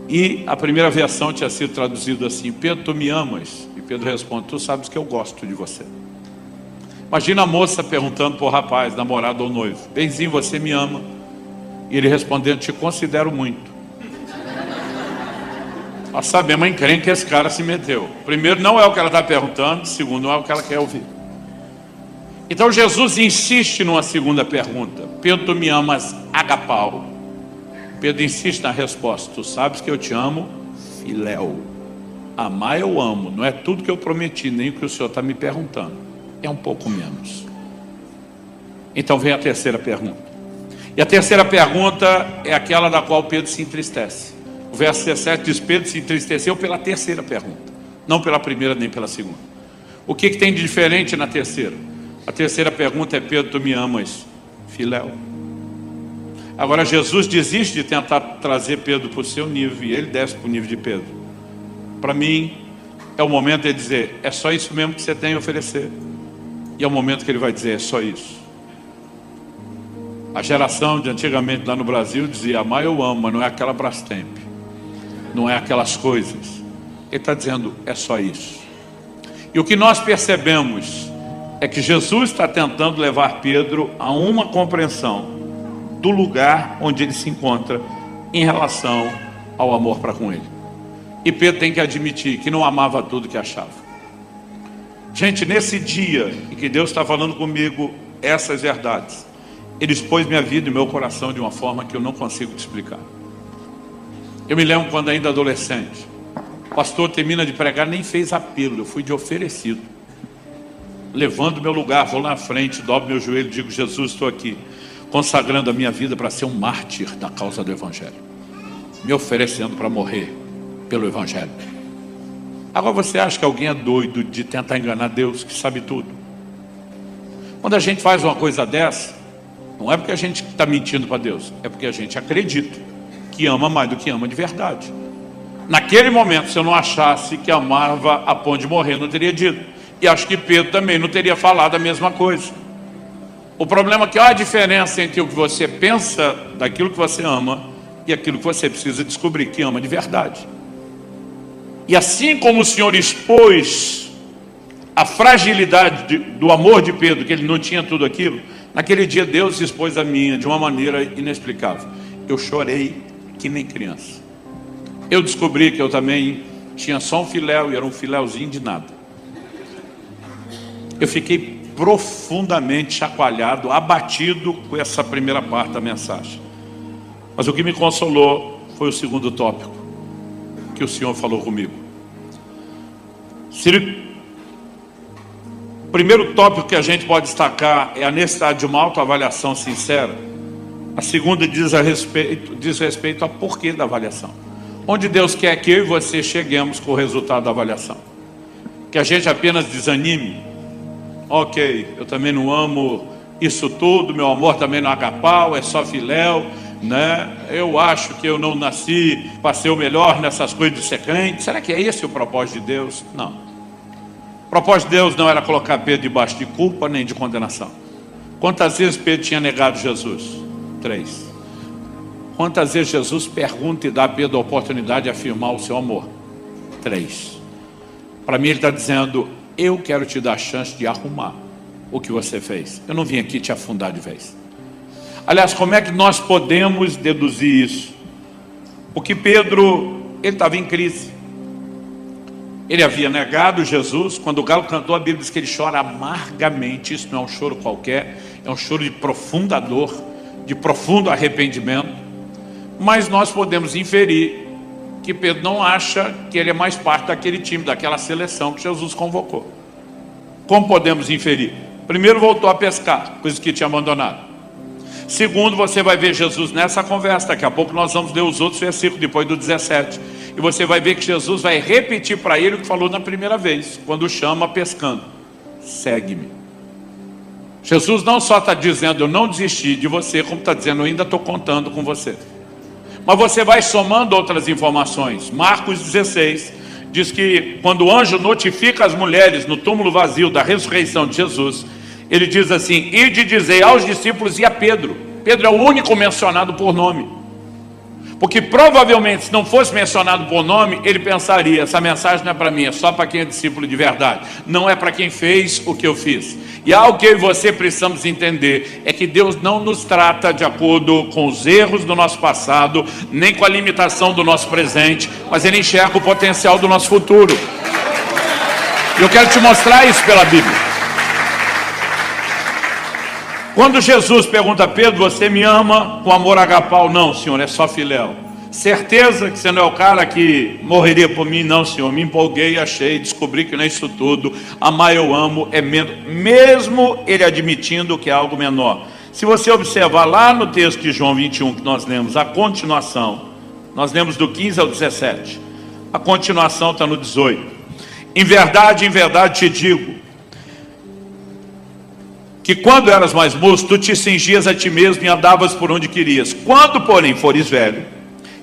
E a primeira versão tinha sido traduzida assim, Pedro, tu me amas? E Pedro responde, tu sabes que eu gosto de você. Imagina a moça perguntando para o rapaz, namorado ou noivo, benzinho, você me ama? E ele respondendo, te considero muito. Nós sabemos a encrenca que esse cara se meteu. Primeiro, não é o que ela está perguntando. Segundo, não é o que ela quer ouvir. Então Jesus insiste numa segunda pergunta. Pedro, tu me amas agapau? Pedro insiste na resposta. Tu sabes que eu te amo filéu. Amar eu amo. Não é tudo que eu prometi, nem o que o Senhor está me perguntando. É um pouco menos. Então vem a terceira pergunta. E a terceira pergunta é aquela da qual Pedro se entristece. O verso 17 diz, Pedro se entristeceu pela terceira pergunta. Não pela primeira nem pela segunda. O que tem de diferente na terceira? A terceira pergunta é, Pedro, tu me amas filéu? Agora Jesus desiste de tentar trazer Pedro para o seu nível e ele desce para o nível de Pedro. Para mim, é o momento de dizer, é só isso mesmo que você tem a oferecer. E é o momento que ele vai dizer, é só isso. A geração de antigamente lá no Brasil dizia, amar eu amo, mas não é aquela Brastemp. Não é aquelas coisas. Ele está dizendo, é só isso. E o que nós percebemos é que Jesus está tentando levar Pedro a uma compreensão do lugar onde ele se encontra em relação ao amor para com ele. E Pedro tem que admitir que não amava tudo que achava. Gente, nesse dia em que Deus está falando comigo essas verdades, Ele expôs minha vida e meu coração de uma forma que eu não consigo te explicar. Eu me lembro quando ainda adolescente, o pastor termina de pregar, nem fez apelo, eu fui de oferecido. Levando meu lugar, vou lá na frente, dobro meu joelho e digo, Jesus, estou aqui, consagrando a minha vida para ser um mártir da causa do Evangelho. Me oferecendo para morrer pelo Evangelho. Agora você acha que alguém é doido de tentar enganar Deus, que sabe tudo? Quando a gente faz uma coisa dessa, não é porque a gente está mentindo para Deus, é porque a gente acredita que ama mais do que ama de verdade. Naquele momento, se eu não achasse que amava a ponto de morrer, não teria dito. E acho que Pedro também não teria falado a mesma coisa. O problema é que há a diferença entre o que você pensa daquilo que você ama e aquilo que você precisa descobrir que ama de verdade. E assim como o Senhor expôs a fragilidade do amor de Pedro, que ele não tinha tudo aquilo, naquele dia Deus expôs a minha de uma maneira inexplicável. Eu chorei que nem criança. Eu descobri que eu também tinha só um filéu e era um filéuzinho de nada. Eu fiquei profundamente chacoalhado, abatido com essa primeira parte da mensagem. Mas o que me consolou foi o segundo tópico que o Senhor falou comigo. O primeiro tópico que a gente pode destacar é a necessidade de uma autoavaliação sincera. A segunda diz respeito ao porquê da avaliação. Onde Deus quer que eu e você cheguemos com o resultado da avaliação. Que a gente apenas desanime. Ok, eu também não amo isso tudo, meu amor também não é agapau, é só filéu, né? Eu acho que eu não nasci para ser o melhor nessas coisas de ser crente. Será que é esse o propósito de Deus? Não. O propósito de Deus não era colocar Pedro debaixo de culpa nem de condenação. Quantas vezes Pedro tinha negado Jesus? 3. Quantas vezes Jesus pergunta e dá a Pedro a oportunidade de afirmar o seu amor? 3. Para mim ele está dizendo, eu quero te dar a chance de arrumar o que você fez. Eu não vim aqui te afundar de vez. Aliás, como é que nós podemos deduzir isso? Porque Pedro, ele estava em crise. Ele havia negado Jesus. Quando o galo cantou, a Bíblia diz que ele chora amargamente. Isso não é um choro qualquer, é um choro de profunda dor, de profundo arrependimento. Mas nós podemos inferir que Pedro não acha que ele é mais parte daquele time, daquela seleção que Jesus convocou. Como podemos inferir? Primeiro, voltou a pescar, coisa que tinha abandonado. Segundo, você vai ver Jesus nessa conversa. Daqui a pouco nós vamos ler os outros versículos, depois do 17. E você vai ver que Jesus vai repetir para ele o que falou na primeira vez, quando chama pescando. Segue-me. Jesus não só está dizendo, eu não desisti de você, como está dizendo, eu ainda estou contando com você. Mas você vai somando outras informações. Marcos 16 diz que quando o anjo notifica as mulheres no túmulo vazio da ressurreição de Jesus, ele diz assim, ide dizer aos discípulos e a Pedro. Pedro é o único mencionado por nome. Porque provavelmente se não fosse mencionado por nome, ele pensaria, essa mensagem não é para mim, é só para quem é discípulo de verdade. Não é para quem fez o que eu fiz. E algo que eu e você precisamos entender é que Deus não nos trata de acordo com os erros do nosso passado, nem com a limitação do nosso presente, mas Ele enxerga o potencial do nosso futuro. E eu quero te mostrar isso pela Bíblia. Quando Jesus pergunta a Pedro, você me ama com amor agapau? Não, Senhor, é só filéu. Certeza que você não é o cara que morreria por mim? Não, Senhor, me empolguei, achei, descobri que não é isso tudo. Amar eu amo é menos, mesmo ele admitindo que é algo menor. Se você observar lá no texto de João 21 que nós lemos, a continuação, nós lemos do 15 ao 17. A continuação está no 18. Em verdade te digo, que quando eras mais moço, tu te cingias a ti mesmo e andavas por onde querias. Quando, porém, fores velho,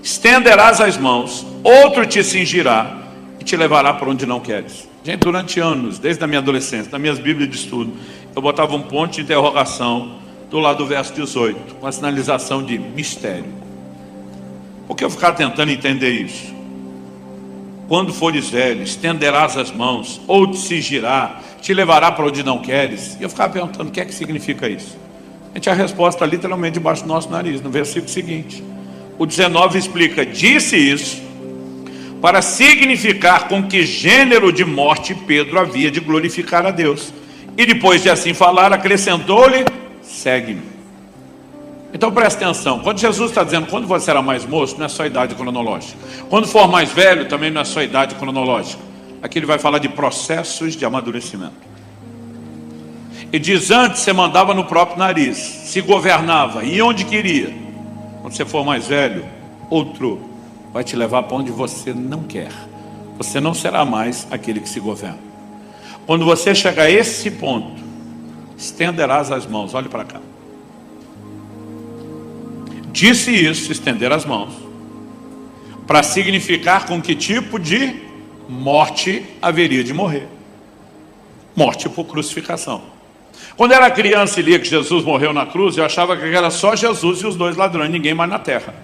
estenderás as mãos, outro te cingirá e te levará por onde não queres. Gente, durante anos, desde a minha adolescência, nas minhas bíblias de estudo, eu botava um ponto de interrogação do lado do verso 18, com a sinalização de mistério. Por que eu ficava tentando entender isso? Quando fores velho, estenderás as mãos, ou te cingirá, te levará para onde não queres. E eu ficava perguntando, o que é que significa isso? A gente, a resposta literalmente debaixo do nosso nariz, no versículo seguinte. O 19 explica, disse isso para significar com que gênero de morte Pedro havia de glorificar a Deus. E depois de assim falar, acrescentou-lhe, segue-me. Então presta atenção, quando Jesus está dizendo, quando você era mais moço, não é só idade cronológica. Quando for mais velho, também não é só idade cronológica. Aqui ele vai falar de processos de amadurecimento. E diz, antes você mandava no próprio nariz, se governava, ia onde queria. Quando você for mais velho, outro vai te levar para onde você não quer. Você não será mais aquele que se governa. Quando você chegar a esse ponto, estenderás as mãos, olhe para cá. Disse isso, estender as mãos, para significar com que tipo de morte haveria de morrer. Morte por crucificação. Quando eu era criança e lia que Jesus morreu na cruz, eu achava que era só Jesus e os dois ladrões, ninguém mais na terra.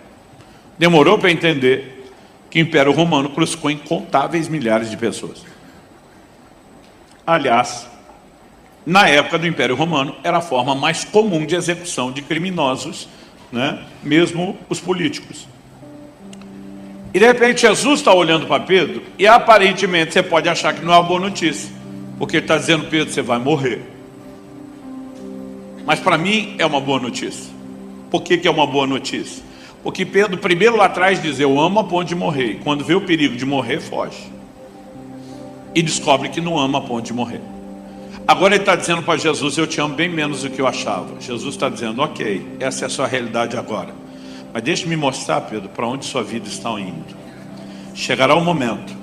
Demorou para entender que o Império Romano crucificou incontáveis milhares de pessoas. Aliás, na época do Império Romano, era a forma mais comum de execução de criminosos, né? Mesmo os políticos. E de repente Jesus está olhando para Pedro e aparentemente você pode achar que não é uma boa notícia, porque ele está dizendo, Pedro, você vai morrer. Mas para mim é uma boa notícia. Por que é uma boa notícia? Porque Pedro primeiro lá atrás diz, eu amo a ponto de morrer, e quando vê o perigo de morrer, foge. E descobre que não ama a ponto de morrer. Agora ele está dizendo para Jesus, eu te amo bem menos do que eu achava. Jesus está dizendo, ok, essa é a sua realidade agora. Mas deixe-me mostrar, Pedro, para onde sua vida está indo. Chegará um momento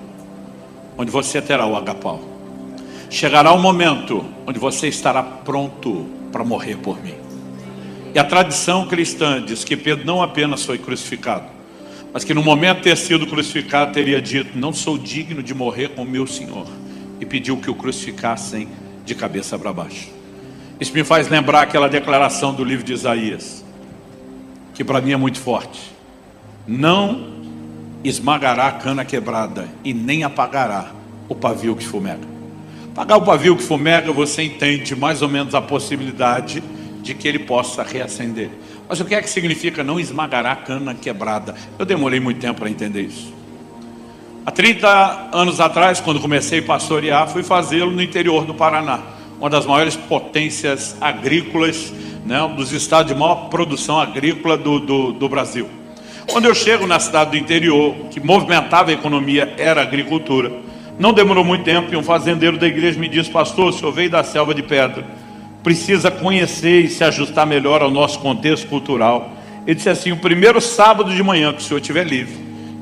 onde você terá o agapau. Chegará um momento onde você estará pronto para morrer por mim. E a tradição cristã diz que Pedro não apenas foi crucificado, mas que no momento de ter sido crucificado teria dito, não sou digno de morrer com o meu Senhor. E pediu que o crucificassem de cabeça para baixo. Isso me faz lembrar aquela declaração do livro de Isaías, que para mim é muito forte. Não esmagará a cana quebrada e nem apagará o pavio que fumega. Apagar o pavio que fumega, você entende mais ou menos a possibilidade de que ele possa reacender. Mas o que é que significa não esmagará a cana quebrada? Eu demorei muito tempo para entender isso. Há 30 anos atrás, quando comecei a pastorear, fui fazê-lo no interior do Paraná, uma das maiores potências agrícolas, né, um dos estados de maior produção agrícola do Brasil. Quando eu chego na cidade do interior, que movimentava a economia era a agricultura, não demorou muito tempo e um fazendeiro da igreja me disse: pastor, o senhor veio da Selva de Pedra, precisa conhecer e se ajustar melhor ao nosso contexto cultural. Ele disse assim: o primeiro sábado de manhã que o senhor estiver livre,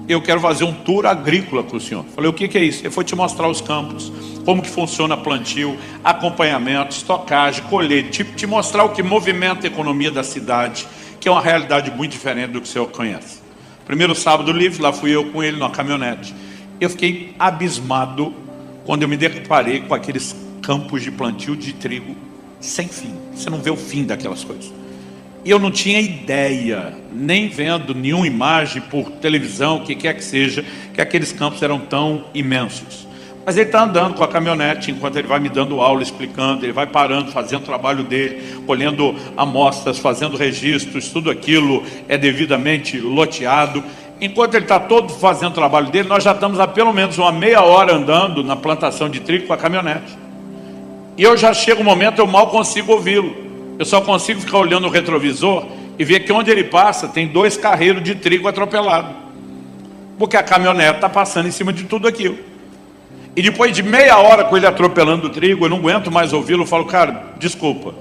eu quero fazer um tour agrícola com o senhor. Falei: o que é isso? Ele foi te mostrar os campos, como que funciona plantio, acompanhamento, estocagem, colheita, te mostrar o que movimenta a economia da cidade, que é uma realidade muito diferente do que o senhor conhece. Primeiro sábado livre, lá fui eu com ele numa caminhonete. Eu fiquei abismado quando eu me deparei com aqueles campos de plantio de trigo sem fim. Você não vê o fim daquelas coisas. E eu não tinha ideia, nem vendo nenhuma imagem por televisão, o que quer que seja, que aqueles campos eram tão imensos. Mas ele está andando com a caminhonete, enquanto ele vai me dando aula, explicando, ele vai parando, fazendo o trabalho dele, colhendo amostras, fazendo registros, tudo aquilo é devidamente loteado. Enquanto ele está todo fazendo o trabalho dele, nós já estamos há pelo menos uma meia hora andando na plantação de trigo com a caminhonete. E eu já chego um momento, eu mal consigo ouvi-lo. Eu só consigo ficar olhando o retrovisor e ver que onde ele passa tem 2 carreiros de trigo atropelados. Porque a caminhonete está passando em cima de tudo aquilo. E depois de meia hora com ele atropelando o trigo, eu não aguento mais ouvi-lo. Eu falo: cara, desculpa,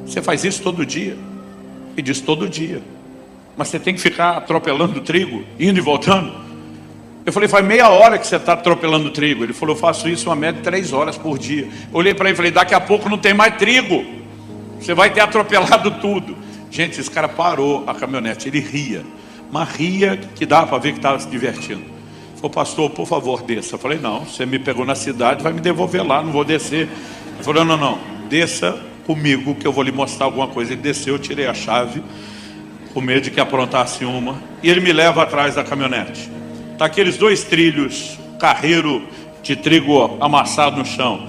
você faz isso todo dia? Ele diz: todo dia. Mas você tem que ficar atropelando o trigo, indo e voltando? Eu falei: faz meia hora que você está atropelando o trigo. Ele falou: eu faço isso uma média de 3 horas por dia. Eu olhei para ele e falei: daqui a pouco não tem mais trigo. Você vai ter atropelado tudo. Gente, esse cara parou a caminhonete, ele ria. Mas ria que dava para ver que estava se divertindo. Ele falou: pastor, por favor, desça. Eu falei: não, você me pegou na cidade, vai me devolver lá, não vou descer. Ele falou: não, desça comigo que eu vou lhe mostrar alguma coisa. Ele desceu, eu tirei a chave, com medo de que aprontasse uma, e ele me leva atrás da caminhonete. Tá aqueles 2 trilhos, carreiro de trigo amassado no chão.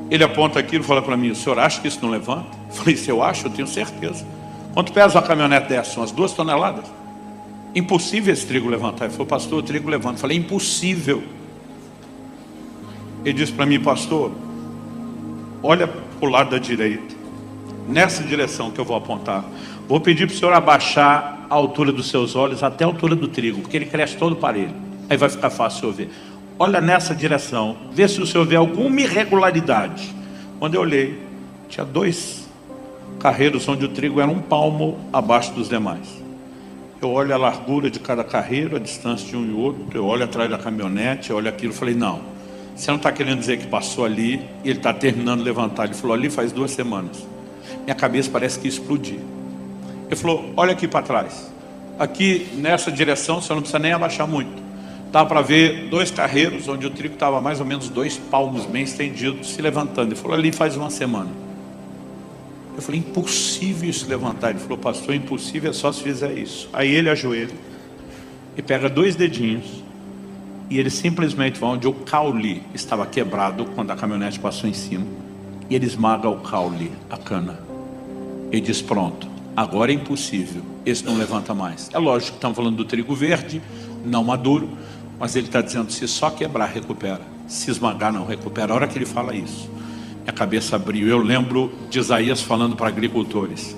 Ele aponta aquilo e fala para mim: o senhor acha que isso não levanta? Eu falei: se eu acho, eu tenho certeza. Quanto pesa uma caminhonete dessa? Umas 2 toneladas? Impossível esse trigo levantar. Ele falou: pastor, o trigo levanta. Eu falei: impossível. Ele disse para mim: pastor, olha para o lado da direita, nessa direção que eu vou apontar. Vou pedir para o senhor abaixar a altura dos seus olhos até a altura do trigo, porque ele cresce todo parelho. Aí vai ficar fácil o senhor ver. Olha nessa direção, vê se o senhor vê alguma irregularidade. Quando eu olhei, tinha 2 carreiros onde o trigo era 1 palmo abaixo dos demais. Eu olho a largura de cada carreiro, a distância de um e outro. Eu olho atrás da caminhonete, eu olho aquilo. Falei: não, você não está querendo dizer que passou ali e ele está terminando de levantar. Ele falou: ali faz 2 semanas. Minha cabeça parece que explodiu. Ele falou: olha aqui para trás. Aqui nessa direção você não precisa nem abaixar muito. Dá para ver 2 carreiros onde o trigo estava mais ou menos 2 palmos bem estendido, se levantando. Ele falou: ali faz 1 semana. Eu falei: impossível isso levantar. Ele falou: pastor, impossível é só se fizer isso. Aí ele ajoelha e pega 2 dedinhos e ele simplesmente vai onde o caule estava quebrado quando a caminhonete passou em cima, e ele esmaga o caule, a cana. Ele diz: pronto, agora é impossível, esse não levanta mais. É lógico que estamos falando do trigo verde, não maduro, mas ele está dizendo: se só quebrar, recupera. Se esmagar, não recupera. A hora que ele fala isso, minha cabeça abriu. Eu lembro de Isaías falando para agricultores: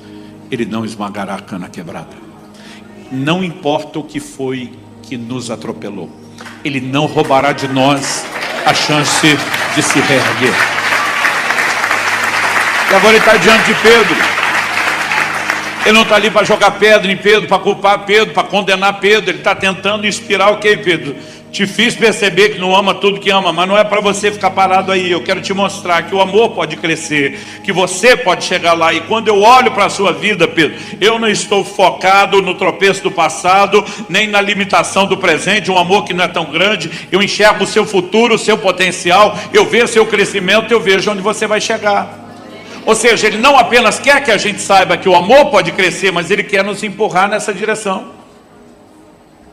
ele não esmagará a cana quebrada. Não importa o que foi que nos atropelou, ele não roubará de nós a chance de se reerguer. E agora ele está diante de Pedro. Ele não está ali para jogar pedra em Pedro, para culpar Pedro, para condenar Pedro. Ele está tentando inspirar: ok, Pedro, te fiz perceber que não ama tudo que ama, mas não é para você ficar parado aí. Eu quero te mostrar que o amor pode crescer, que você pode chegar lá. E quando eu olho para a sua vida, Pedro, eu não estou focado no tropeço do passado, nem na limitação do presente, um amor que não é tão grande. Eu enxergo o seu futuro, o seu potencial, eu vejo o seu crescimento, eu vejo onde você vai chegar. Ou seja, Ele não apenas quer que a gente saiba que o amor pode crescer, mas Ele quer nos empurrar nessa direção.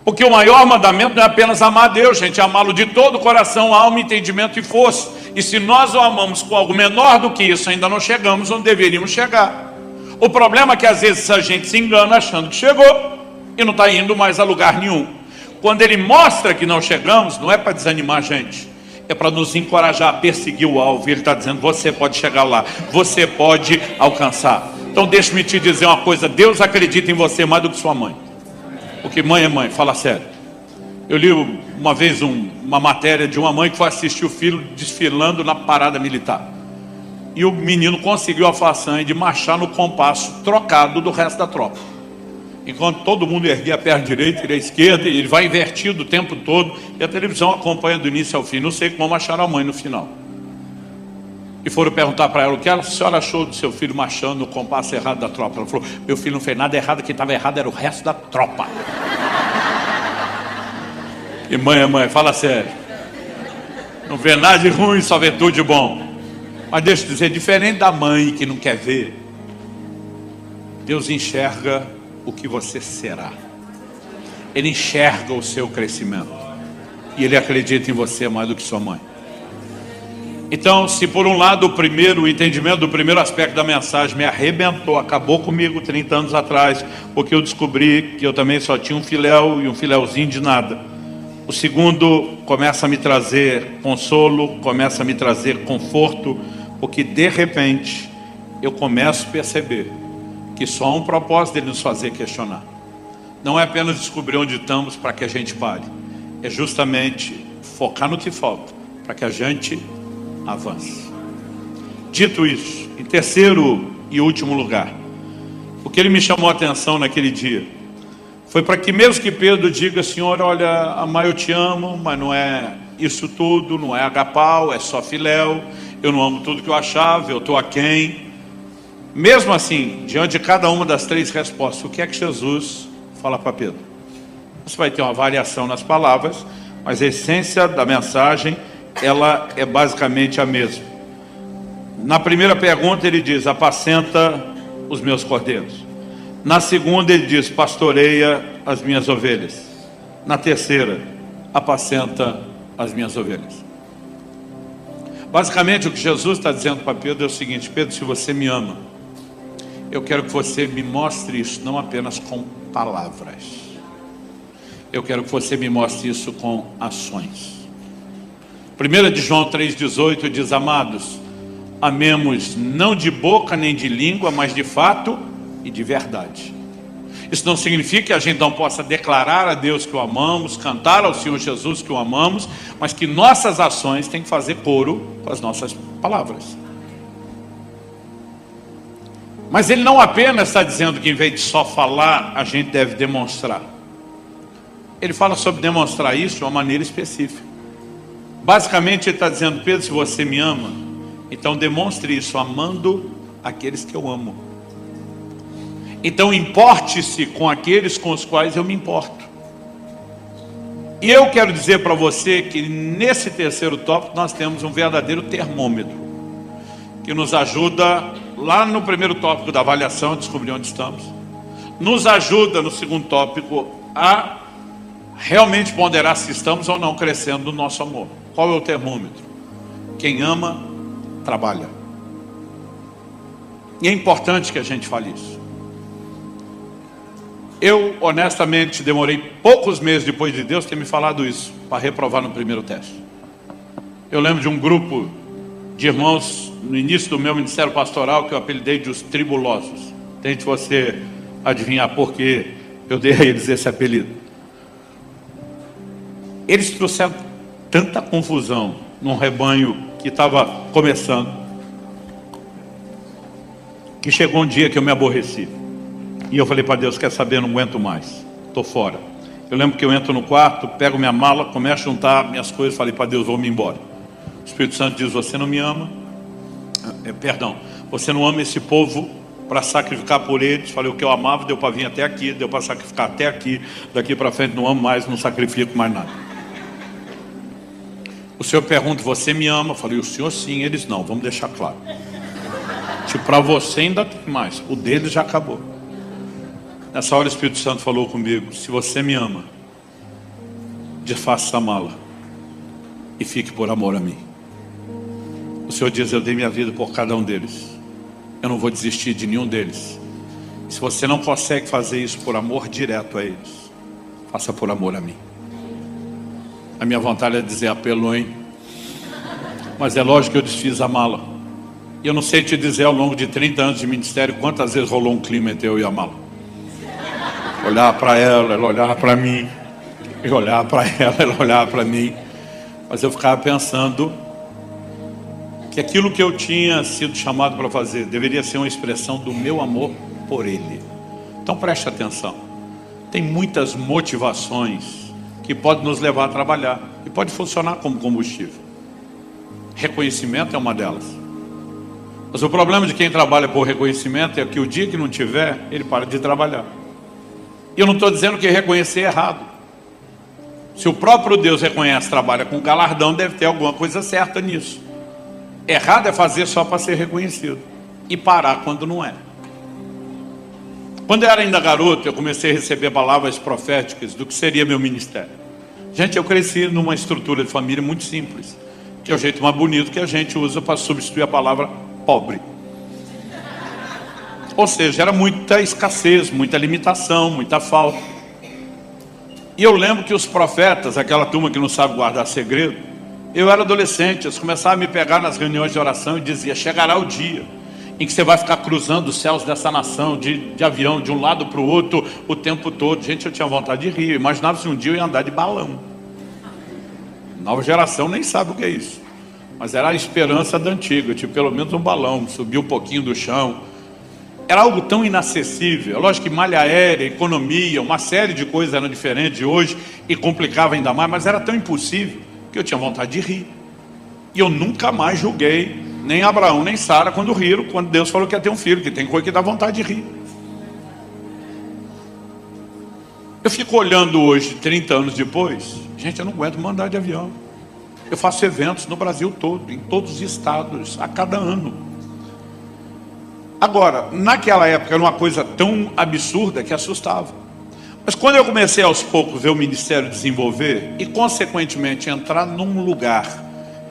Porque o maior mandamento não é apenas amar a Deus, gente, é amá-lo de todo o coração, alma, entendimento e força. E se nós o amamos com algo menor do que isso, ainda não chegamos onde deveríamos chegar. O problema é que às vezes a gente se engana achando que chegou e não está indo mais a lugar nenhum. Quando Ele mostra que não chegamos, não é para desanimar a gente, é para nos encorajar a perseguir o alvo. E Ele está dizendo, você pode chegar lá, você pode alcançar. Então deixa-me te dizer uma coisa, Deus acredita em você mais do que sua mãe. Porque mãe é mãe, fala sério. Eu li uma vez uma matéria de uma mãe que foi assistir o filho desfilando na parada militar. E o menino conseguiu a façanha de marchar no compasso trocado do resto da tropa. Enquanto todo mundo erguia a perna direita e a esquerda, e ele vai invertido o tempo todo, e a televisão acompanha do início ao fim. Não sei como acharam a mãe no final. E foram perguntar para ela, o que a senhora achou do seu filho marchando no compasso errado da tropa? Ela falou, meu filho não fez nada errado, quem estava errado era o resto da tropa. E mãe é mãe, fala sério. Não vê nada de ruim, só vê tudo de bom. Mas deixa eu dizer, diferente da mãe que não quer ver, Deus enxerga o que você será. Ele enxerga o seu crescimento. E Ele acredita em você mais do que sua mãe. Então, se por um lado o entendimento do primeiro aspecto da mensagem me arrebentou, acabou comigo 30 anos atrás, porque eu descobri que eu também só tinha um filéu e um filéuzinho de nada. O segundo começa a me trazer consolo, começa a me trazer conforto, porque de repente eu começo a perceber que só há um propósito dele nos fazer questionar. Não é apenas descobrir onde estamos para que a gente pare, é justamente focar no que falta, para que a gente avance. Dito isso, em terceiro e último lugar, o que ele me chamou a atenção naquele dia foi para que mesmo que Pedro diga, Senhor, olha, amar eu te amo, mas não é isso tudo, não é agapau, é só filéu, eu não amo tudo que eu achava, eu estou aquém. Mesmo assim, diante de cada uma das três respostas, o que é que Jesus fala para Pedro? Você vai ter uma variação nas palavras, mas a essência da mensagem, ela é basicamente a mesma. Na primeira pergunta ele diz, apacenta os meus cordeiros. Na segunda ele diz, pastoreia as minhas ovelhas. Na terceira, apacenta as minhas ovelhas. Basicamente o que Jesus está dizendo para Pedro é o seguinte, Pedro, se você me ama, eu quero que você me mostre isso, não apenas com palavras. Eu quero que você me mostre isso com ações. 1 de João 3,18 diz, amados, amemos não de boca nem de língua, mas de fato e de verdade. Isso não significa que a gente não possa declarar a Deus que o amamos, cantar ao Senhor Jesus que o amamos, mas que nossas ações têm que fazer coro com as nossas palavras. Mas ele não apenas está dizendo que em vez de só falar, a gente deve demonstrar. Ele fala sobre demonstrar isso de uma maneira específica. Basicamente ele está dizendo, Pedro, se você me ama, então demonstre isso amando aqueles que eu amo. Então importe-se com aqueles com os quais eu me importo. E eu quero dizer para você que nesse terceiro tópico nós temos um verdadeiro termômetro, que nos ajuda lá no primeiro tópico da avaliação, a descobrir onde estamos. Nos ajuda no segundo tópico a realmente ponderar se estamos ou não crescendo no nosso amor. Qual é o termômetro? Quem ama, trabalha. E é importante que a gente fale isso. Eu, honestamente, demorei poucos meses depois de Deus ter me falado isso, para reprovar no primeiro teste. Eu lembro de um grupo de irmãos, no início do meu ministério pastoral, que eu apelidei de os tribulosos. Tente você adivinhar por que eu dei a eles esse apelido. Eles trouxeram tanta confusão num rebanho que estava começando, que chegou um dia que eu me aborreci. E eu falei para Deus, quer saber, não aguento mais, estou fora. Eu lembro que eu entro no quarto, pego minha mala, começo a juntar minhas coisas, falei para Deus, vou-me embora. O Espírito Santo diz, você não me ama, você não ama esse povo para sacrificar por eles. Falei, o que eu amava deu para vir até aqui, deu para sacrificar até aqui, daqui para frente não amo mais, não sacrifico mais nada. O Senhor pergunta, você me ama? Eu falei, o Senhor sim, eles não, vamos deixar claro. Tipo, para você ainda tem mais. O dele já acabou. Nessa hora o Espírito Santo falou comigo: se você me ama, desfaça essa mala e fique por amor a mim. O Senhor diz: eu dei minha vida por cada um deles. Eu não vou desistir de nenhum deles. Se você não consegue fazer isso por amor direto a eles, faça por amor a mim. A minha vontade é dizer: apelou, hein? Mas é lógico que eu desfiz a mala. E eu não sei te dizer, ao longo de 30 anos de ministério, quantas vezes rolou um clima entre eu e a mala. Olhar para ela olhar para mim. E olhar para ela olhar para mim. Mas eu ficava pensando que aquilo que eu tinha sido chamado para fazer deveria ser uma expressão do meu amor por ele. Então preste atenção. Tem muitas motivações que podem nos levar a trabalhar e pode funcionar como combustível. Reconhecimento é uma delas. Mas o problema de quem trabalha por reconhecimento é que o dia que não tiver, ele para de trabalhar. E eu não estou dizendo que reconhecer é errado. Se o próprio Deus reconhece, trabalha com galardão, deve ter alguma coisa certa nisso. Errado é fazer só para ser reconhecido e parar quando não é. Quando eu era ainda garoto, eu comecei a receber palavras proféticas do que seria meu ministério. Gente, eu cresci numa estrutura de família muito simples, que é o jeito mais bonito que a gente usa para substituir a palavra pobre. Ou seja, era muita escassez, muita limitação, muita falta. E eu lembro que os profetas, aquela turma que não sabe guardar segredo, eu era adolescente, eles começavam a me pegar nas reuniões de oração e dizia: chegará o dia em que você vai ficar cruzando os céus dessa nação de avião, de um lado para o outro, o tempo todo. Gente, eu tinha vontade de rir. Eu imaginava se um dia eu ia andar de balão. Nova geração nem sabe o que é isso. Mas era a esperança da antiga, tipo, pelo menos um balão, subir um pouquinho do chão. Era algo tão inacessível. É lógico que malha aérea, economia, uma série de coisas eram diferentes de hoje e complicava ainda mais, mas era tão impossível que eu tinha vontade de rir. E eu nunca mais julguei nem Abraão, nem Sara quando riram, quando Deus falou que ia ter um filho, que tem coisa que dá vontade de rir. Eu fico olhando hoje, 30 anos depois, gente, eu não aguento mandar de avião. Eu faço eventos no Brasil todo, em todos os estados, a cada ano. Agora, naquela época era uma coisa tão absurda que assustava. Mas quando eu comecei aos poucos ver o ministério desenvolver e consequentemente entrar num lugar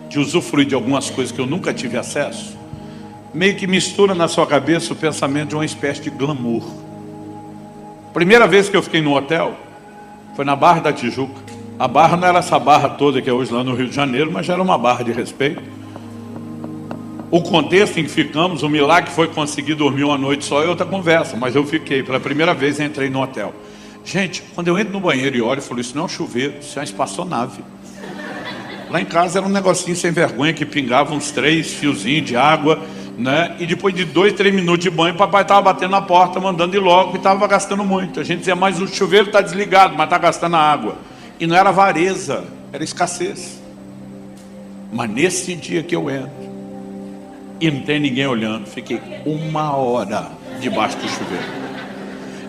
de usufruir de algumas coisas que eu nunca tive acesso, meio que mistura na sua cabeça o pensamento de uma espécie de glamour. Primeira vez que eu fiquei no hotel foi na Barra da Tijuca. A barra não era essa barra toda que é hoje lá no Rio de Janeiro, mas já era uma barra de respeito. O contexto em que ficamos, o milagre foi conseguir dormir uma noite só, é outra conversa, mas eu fiquei, pela primeira vez entrei no hotel. Gente, quando eu entro no banheiro e olho, eu falo: isso não é um chuveiro, isso é uma espaçonave. Lá em casa era um negocinho sem vergonha que pingava uns 3 fiozinhos de água, né? E depois de 2, 3 minutos de banho, o papai estava batendo na porta, mandando ir logo, e estava gastando muito. A gente dizia: mas o chuveiro está desligado, mas está gastando a água. E não era avareza, era escassez. Mas nesse dia que eu entro e não tem ninguém olhando, fiquei 1 hora debaixo do chuveiro.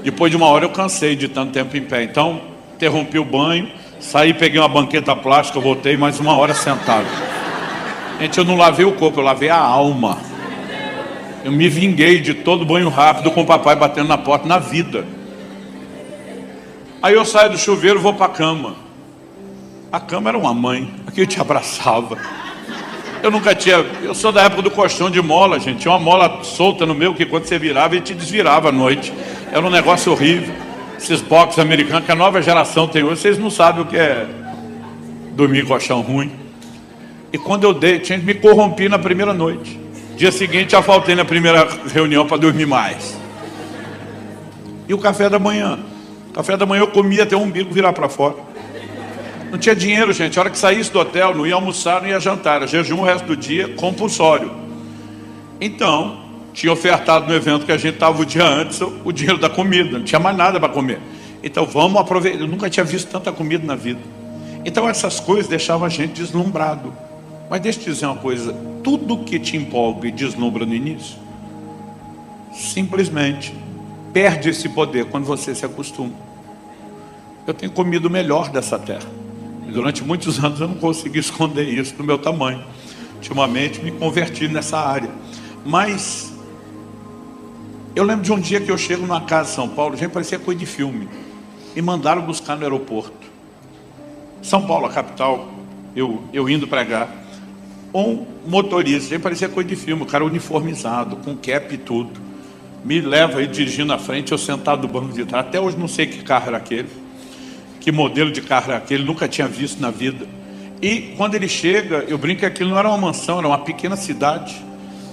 Depois de 1 hora eu cansei de tanto tempo em pé, então interrompi o banho, saí, peguei uma banqueta plástica, voltei mais 1 hora sentado. Gente, eu não lavei o corpo, eu lavei a alma. Eu me vinguei de todo banho rápido com o papai batendo na porta na vida. Aí eu saio do chuveiro e vou para a cama. A cama era uma mãe, aqui eu te abraçava. Eu sou da época do colchão de mola, gente. Tinha uma mola solta no meu que quando você virava, ele te desvirava à noite. Era um negócio horrível. Esses boxes americanos que a nova geração tem hoje, vocês não sabem o que é dormir em colchão ruim. E quando eu dei, me corrompi na primeira noite. Dia seguinte já faltei na primeira reunião para dormir mais. E o café da manhã? O café da manhã eu comia até o umbigo virar para fora. Não tinha dinheiro, gente. A hora que saísse do hotel, não ia almoçar, não ia jantar. Era jejum o resto do dia, compulsório. Então, tinha ofertado no evento que a gente estava o dia antes, o dinheiro da comida. Não tinha mais nada para comer. Então, vamos aproveitar. Eu nunca tinha visto tanta comida na vida. Então, essas coisas deixavam a gente deslumbrado. Mas deixa eu te dizer uma coisa. Tudo que te empolga e deslumbra no início, simplesmente perde esse poder quando você se acostuma. Eu tenho comido o melhor dessa terra. E durante muitos anos eu não consegui esconder isso do meu tamanho. Ultimamente me converti nessa área. Mas Eu lembro de um dia que eu chego numa casa em São Paulo, gente, parecia coisa de filme. Me mandaram buscar no aeroporto. São Paulo, a capital, eu indo pregar. Um motorista, gente, parecia coisa de filme, o cara uniformizado, com cap e tudo. Me leva aí dirigindo à frente, eu sentado no banco de trás. Até hoje não sei que carro era aquele, que modelo de carro era aquele, nunca tinha visto na vida. E quando ele chega, eu brinco que aquilo não era uma mansão, era uma pequena cidade.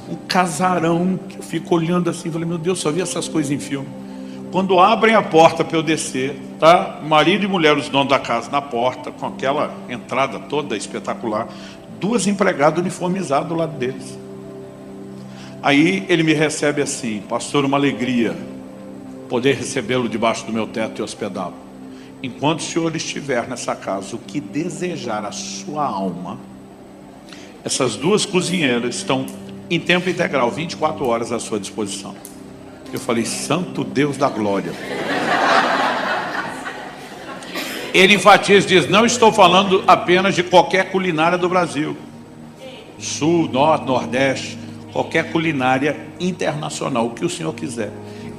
Um casarão, que eu fico olhando assim, falei, meu Deus, só vi essas coisas em filme. Quando abrem a porta para eu descer, tá? Marido e mulher, os donos da casa, na porta, com aquela entrada toda espetacular, 2 empregadas uniformizadas do lado deles. Aí ele me recebe assim, pastor, uma alegria poder recebê-lo debaixo do meu teto e hospedá-lo. Enquanto o senhor estiver nessa casa, o que desejar a sua alma, essas 2 cozinheiras estão em tempo integral, 24 horas à sua disposição. Eu falei, santo Deus da glória. Ele enfatiza, diz, não estou falando apenas de qualquer culinária do Brasil. Sul, Norte, Nordeste, qualquer culinária internacional, o que o senhor quiser.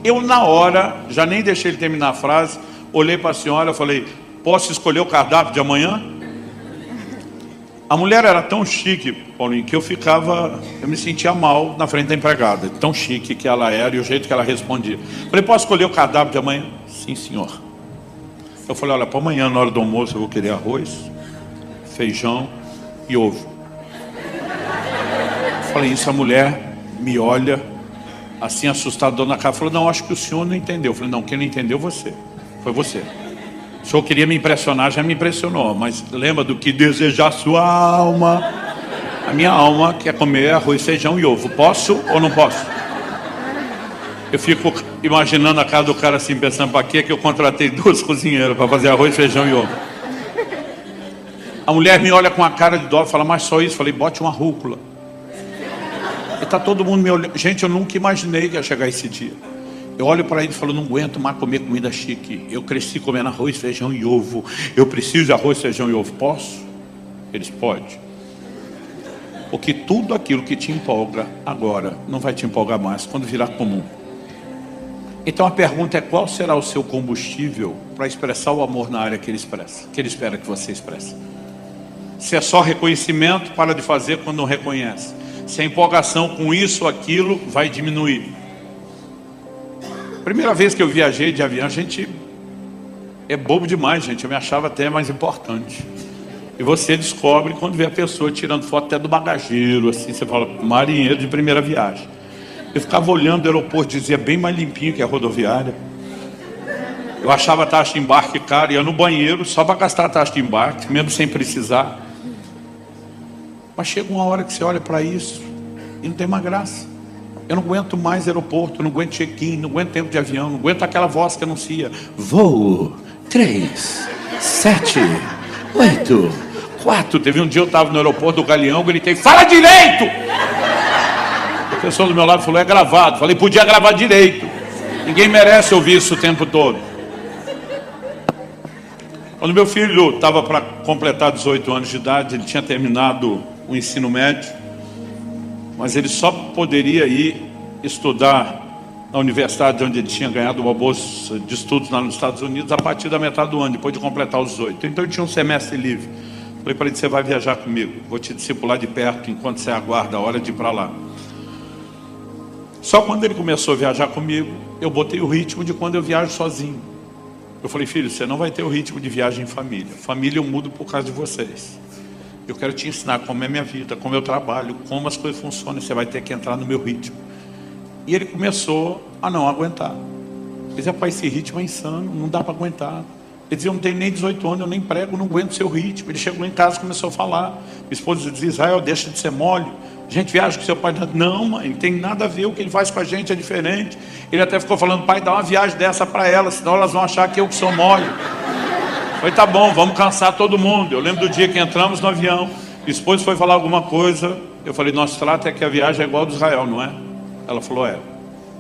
Eu na hora, já nem deixei ele terminar a frase, olhei para a senhora e falei, posso escolher o cardápio de amanhã? A mulher era tão chique, Paulinho, que eu me sentia mal na frente da empregada. Tão chique que ela era e o jeito que ela respondia. Falei, posso escolher o cardápio de amanhã? Sim, senhor. Eu falei, olha, para amanhã, na hora do almoço, eu vou querer arroz, feijão e ovo. Falei isso, a mulher me olha, assim, assustada, dona Cá, falou, não, acho que o senhor não entendeu. Eu falei, não, quem não entendeu você. Foi você. O senhor queria me impressionar, já me impressionou, mas lembra do que desejar sua alma? A minha alma quer comer arroz, feijão e ovo. Posso ou não posso? Eu fico imaginando a cara do cara assim, pensando, para que eu contratei 2 cozinheiras para fazer arroz, feijão e ovo? A mulher me olha com a cara de dó e fala, mas só isso? Eu falei, bote uma rúcula. E tá todo mundo me olhando. Gente, eu nunca imaginei que ia chegar esse dia. Eu olho para ele e falo, não aguento mais comer comida chique. Eu cresci comendo arroz, feijão e ovo. Eu preciso de arroz, feijão e ovo. Posso? Eles podem. Porque tudo aquilo que te empolga agora não vai te empolgar mais quando virar comum. Então a pergunta é, qual será o seu combustível para expressar o amor na área que ele expressa, que ele espera que você expresse? Se é só reconhecimento, para de fazer quando não reconhece. Se a empolgação com isso ou aquilo vai diminuir. Primeira vez que eu viajei de avião, a gente é bobo demais, gente. Eu me achava até mais importante. E você descobre quando vê a pessoa tirando foto até do bagageiro, assim, você fala, marinheiro de primeira viagem. Eu ficava olhando o aeroporto, dizia bem mais limpinho que a rodoviária. Eu achava a taxa de embarque cara, ia no banheiro só para gastar a taxa de embarque, mesmo sem precisar. Mas chega uma hora que você olha para isso e não tem mais graça. Eu não aguento mais aeroporto, não aguento check-in, não aguento tempo de avião, não aguento aquela voz que anuncia voo 3, 7, 8, 4. Teve um dia eu estava no aeroporto do Galeão, gritei, fala direito! A pessoa do meu lado falou, é gravado. Falei, podia gravar direito. Ninguém merece ouvir isso o tempo todo. Quando meu filho estava para completar 18 anos de idade, ele tinha terminado o ensino médio, mas ele só poderia ir estudar na universidade onde ele tinha ganhado uma bolsa de estudos lá nos Estados Unidos a partir da metade do ano, depois de completar os 18. Então ele tinha um semestre livre. Falei para ele, você vai viajar comigo, vou te discipular de perto enquanto você aguarda a hora de ir para lá. Só quando ele começou a viajar comigo, eu botei o ritmo de quando eu viajo sozinho. Eu falei, filho, você não vai ter o ritmo de viagem em família. Família eu mudo por causa de vocês. Eu quero te ensinar como é minha vida, como eu trabalho, como as coisas funcionam. Você vai ter que entrar no meu ritmo. E ele começou a não aguentar. Ele dizia, pai, esse ritmo é insano, não dá para aguentar. Ele dizia, eu não tenho nem 18 anos, eu nem prego, não aguento o seu ritmo. Ele chegou em casa e começou a falar. Minha esposa dizia, Israel, deixa de ser mole. A gente viaja com seu pai. Não, mãe, não tem nada a ver, o que ele faz com a gente é diferente. Ele até ficou falando, pai, dá uma viagem dessa para elas, senão elas vão achar que eu que sou mole. Falei, tá bom, vamos cansar todo mundo. Eu lembro do dia que entramos no avião, minha esposa foi falar alguma coisa, eu falei, nosso trato é que a viagem é igual a do Israel, não é? Ela falou, é.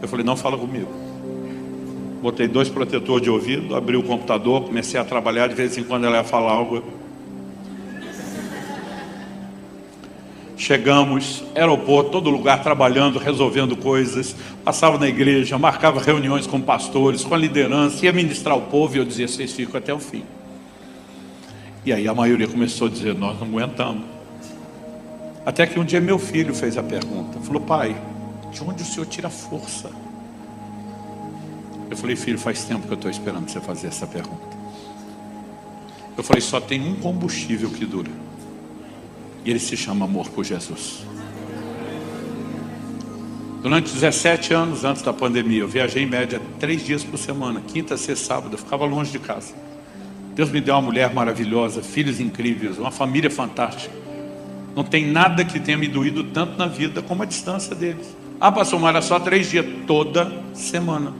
Eu falei, não fala comigo. Botei 2 protetores de ouvido, abri o computador, comecei a trabalhar, de vez em quando ela ia falar algo. Chegamos, aeroporto, todo lugar trabalhando, resolvendo coisas. Passava na igreja, marcava reuniões com pastores, com a liderança, ia ministrar o povo e eu dizia, vocês ficam até o fim. E aí a maioria começou a dizer, nós não aguentamos. Até que um dia meu filho fez a pergunta, falou, pai, de onde o senhor tira força? Eu falei, filho, faz tempo que eu estou esperando você fazer essa pergunta. Eu falei, só tem um combustível que dura. E ele se chama amor por Jesus. Durante 17 anos antes da pandemia, eu viajei em média 3 dias por semana, quinta, sexta, sábado, eu ficava longe de casa. Deus me deu uma mulher maravilhosa, filhos incríveis, uma família fantástica. Não tem nada que tenha me doído tanto na vida como a distância deles. Ah, pastor, mas era só 3 dias, toda semana.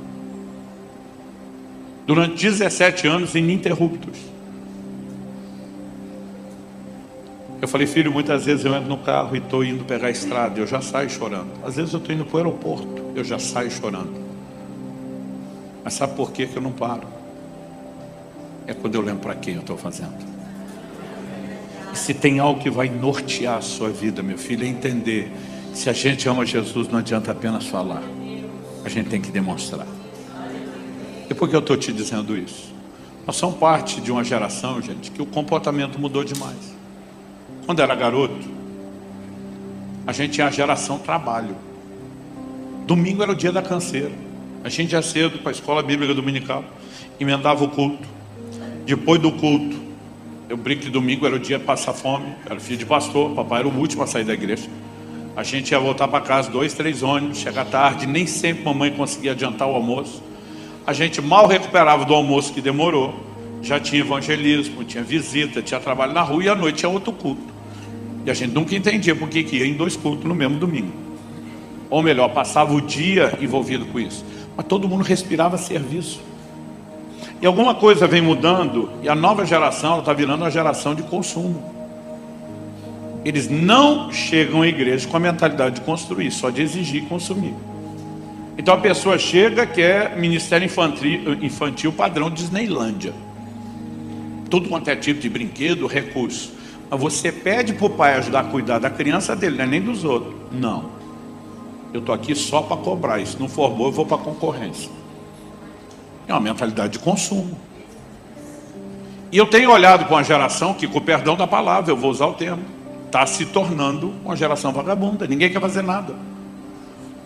Durante 17 anos ininterruptos. Eu falei, filho, muitas vezes eu entro no carro e estou indo pegar a estrada, eu já saio chorando. Às vezes eu estou indo para o aeroporto, eu já saio chorando. Mas sabe por que eu não paro? É quando eu lembro para quem eu estou fazendo. E se tem algo que vai nortear a sua vida, meu filho, é entender que se a gente ama Jesus, não adianta apenas falar. A gente tem que demonstrar. E por que eu estou te dizendo isso? Nós somos parte de uma geração, gente, que o comportamento mudou demais. Quando era garoto, a gente tinha a geração trabalho. Domingo era o dia da canseira. A gente ia cedo para a escola bíblica dominical, emendava o culto. Depois do culto, eu brinco que domingo era o dia de passar fome. Eu era filho de pastor, papai era o último a sair da igreja. A gente ia voltar para casa 2, 3 ônibus, chegar tarde, nem sempre mamãe conseguia adiantar o almoço. A gente mal recuperava do almoço que demorou. Já tinha evangelismo, tinha visita, tinha trabalho na rua e à noite tinha outro culto. E a gente nunca entendia por que ia em 2 cultos no mesmo domingo. Ou melhor, passava o dia envolvido com isso. Mas todo mundo respirava serviço. E alguma coisa vem mudando e a nova geração está virando uma geração de consumo. Eles não chegam à igreja com a mentalidade de construir, só de exigir e consumir. Então a pessoa chega, quer ministério infantil padrão Disneylândia. Tudo quanto é tipo de brinquedo, recurso. Mas você pede para o pai ajudar a cuidar da criança dele, não é nem dos outros. Não. Eu estou aqui só para cobrar. Se não for bom, eu vou para a concorrência. É uma mentalidade de consumo. E eu tenho olhado para uma geração que, com o perdão da palavra, eu vou usar o termo, está se tornando uma geração vagabunda. Ninguém quer fazer nada.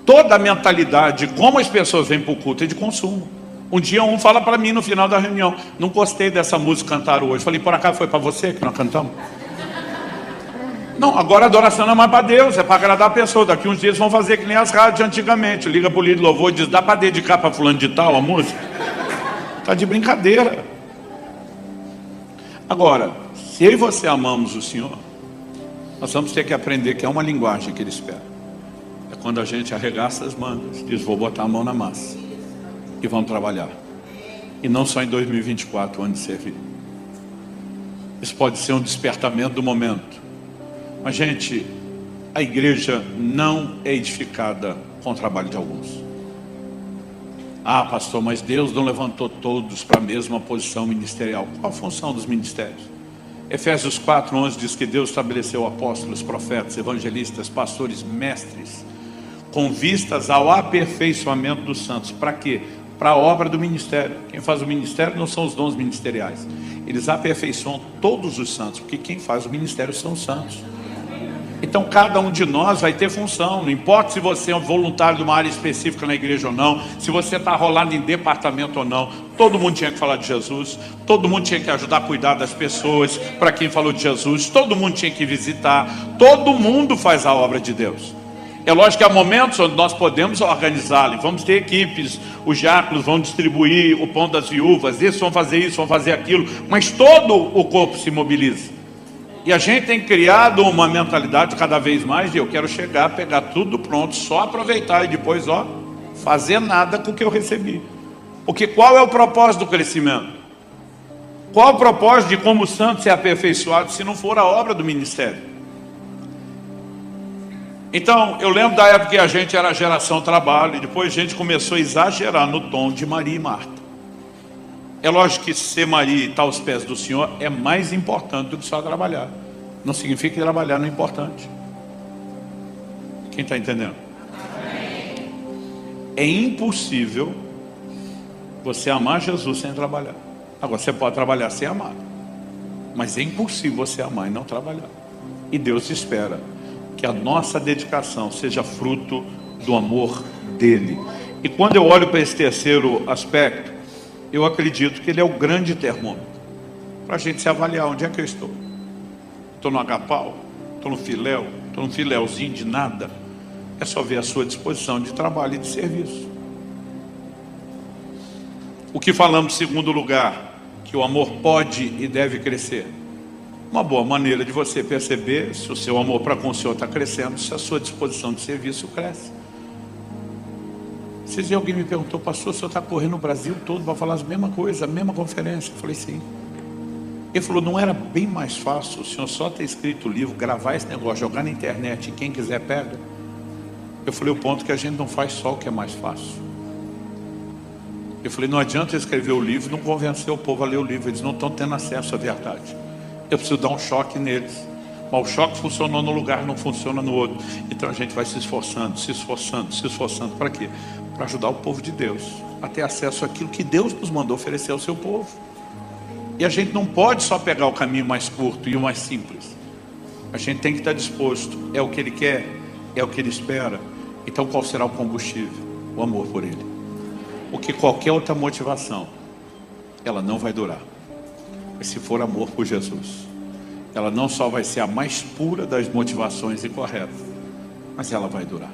Toda a mentalidade, como as pessoas vêm para o culto, é de consumo. Um dia um fala para mim no final da reunião, não gostei dessa música cantaram hoje. Falei, por acaso foi para você que nós cantamos? Não, agora a adoração não é mais para Deus, é para agradar a pessoa. Daqui uns dias vão fazer que nem as rádios antigamente. Liga para o líder de louvor e diz, dá para dedicar para fulano de tal a música? Está de brincadeira. Agora, se eu e você amamos o Senhor, nós vamos ter que aprender que é uma linguagem que Ele espera. É quando a gente arregaça as mangas, diz, vou botar a mão na massa e vamos trabalhar. E não só em 2024, ano de servir. Isso pode ser um despertamento do momento. Mas, gente, a igreja não é edificada com o trabalho de alguns. Ah, pastor, mas Deus não levantou todos para a mesma posição ministerial. Qual a função dos ministérios? Efésios 4:11 diz que Deus estabeleceu apóstolos, profetas, evangelistas, pastores, mestres, com vistas ao aperfeiçoamento dos santos. Para quê? Para a obra do ministério. Quem faz o ministério não são os dons ministeriais. Eles aperfeiçoam todos os santos, porque quem faz o ministério são os santos. Então cada um de nós vai ter função. Não importa se você é um voluntário de uma área específica na igreja ou não, se você está rolando em departamento ou não, todo mundo tinha que falar de Jesus, todo mundo tinha que ajudar a cuidar das pessoas, para quem falou de Jesus, todo mundo tinha que visitar, todo mundo faz a obra de Deus. É lógico que há momentos onde nós podemos organizá-lo, vamos ter equipes, os diáconos vão distribuir o pão das viúvas, esses vão fazer isso, vão fazer aquilo, mas todo o corpo se mobiliza. E a gente tem criado uma mentalidade cada vez mais de eu quero chegar, pegar tudo pronto, só aproveitar e depois, fazer nada com o que eu recebi. Porque qual é o propósito do crescimento? Qual o propósito de como o santo ser aperfeiçoado se não for a obra do ministério? Então, eu lembro da época que a gente era a geração trabalho e depois a gente começou a exagerar no tom de Maria e Marta. É lógico que ser Maria e estar aos pés do Senhor é mais importante do que só trabalhar. Não significa que trabalhar não é importante. Quem está entendendo? É impossível você amar Jesus sem trabalhar. Agora, você pode trabalhar sem amar, mas é impossível você amar e não trabalhar. E Deus espera que a nossa dedicação seja fruto do amor dele. E quando eu olho para esse terceiro aspecto, eu acredito que ele é o grande termômetro para a gente se avaliar onde é que eu estou. Estou no agapau? Estou no filéu? Estou no filéuzinho de nada? É só ver a sua disposição de trabalho e de serviço. O que falamos, em segundo lugar, que o amor pode e deve crescer. Uma boa maneira de você perceber se o seu amor para com o Senhor está crescendo, se a sua disposição de serviço cresce. Esses dias alguém me perguntou: pastor, o senhor está correndo o Brasil todo para falar as mesmas coisas, a mesma conferência? Eu falei: sim. Ele falou: não era bem mais fácil o senhor só ter escrito o livro, gravar esse negócio, jogar na internet e quem quiser pega? Eu falei: o ponto é que a gente não faz só o que é mais fácil. Eu falei: não adianta eu escrever o livro e não convencer o povo a ler o livro, eles não estão tendo acesso à verdade. Eu preciso dar um choque neles. Mas o choque funcionou no lugar, não funciona no outro. Então a gente vai se esforçando, se esforçando, se esforçando. Para quê? Para ajudar o povo de Deus a ter acesso àquilo que Deus nos mandou oferecer ao seu povo. E a gente não pode só pegar o caminho mais curto e o mais simples. A gente tem que estar disposto. É o que Ele quer, é o que Ele espera. Então qual será o combustível? O amor por Ele. Porque qualquer outra motivação, ela não vai durar. Mas se for amor por Jesus, ela não só vai ser a mais pura das motivações e correta, mas ela vai durar.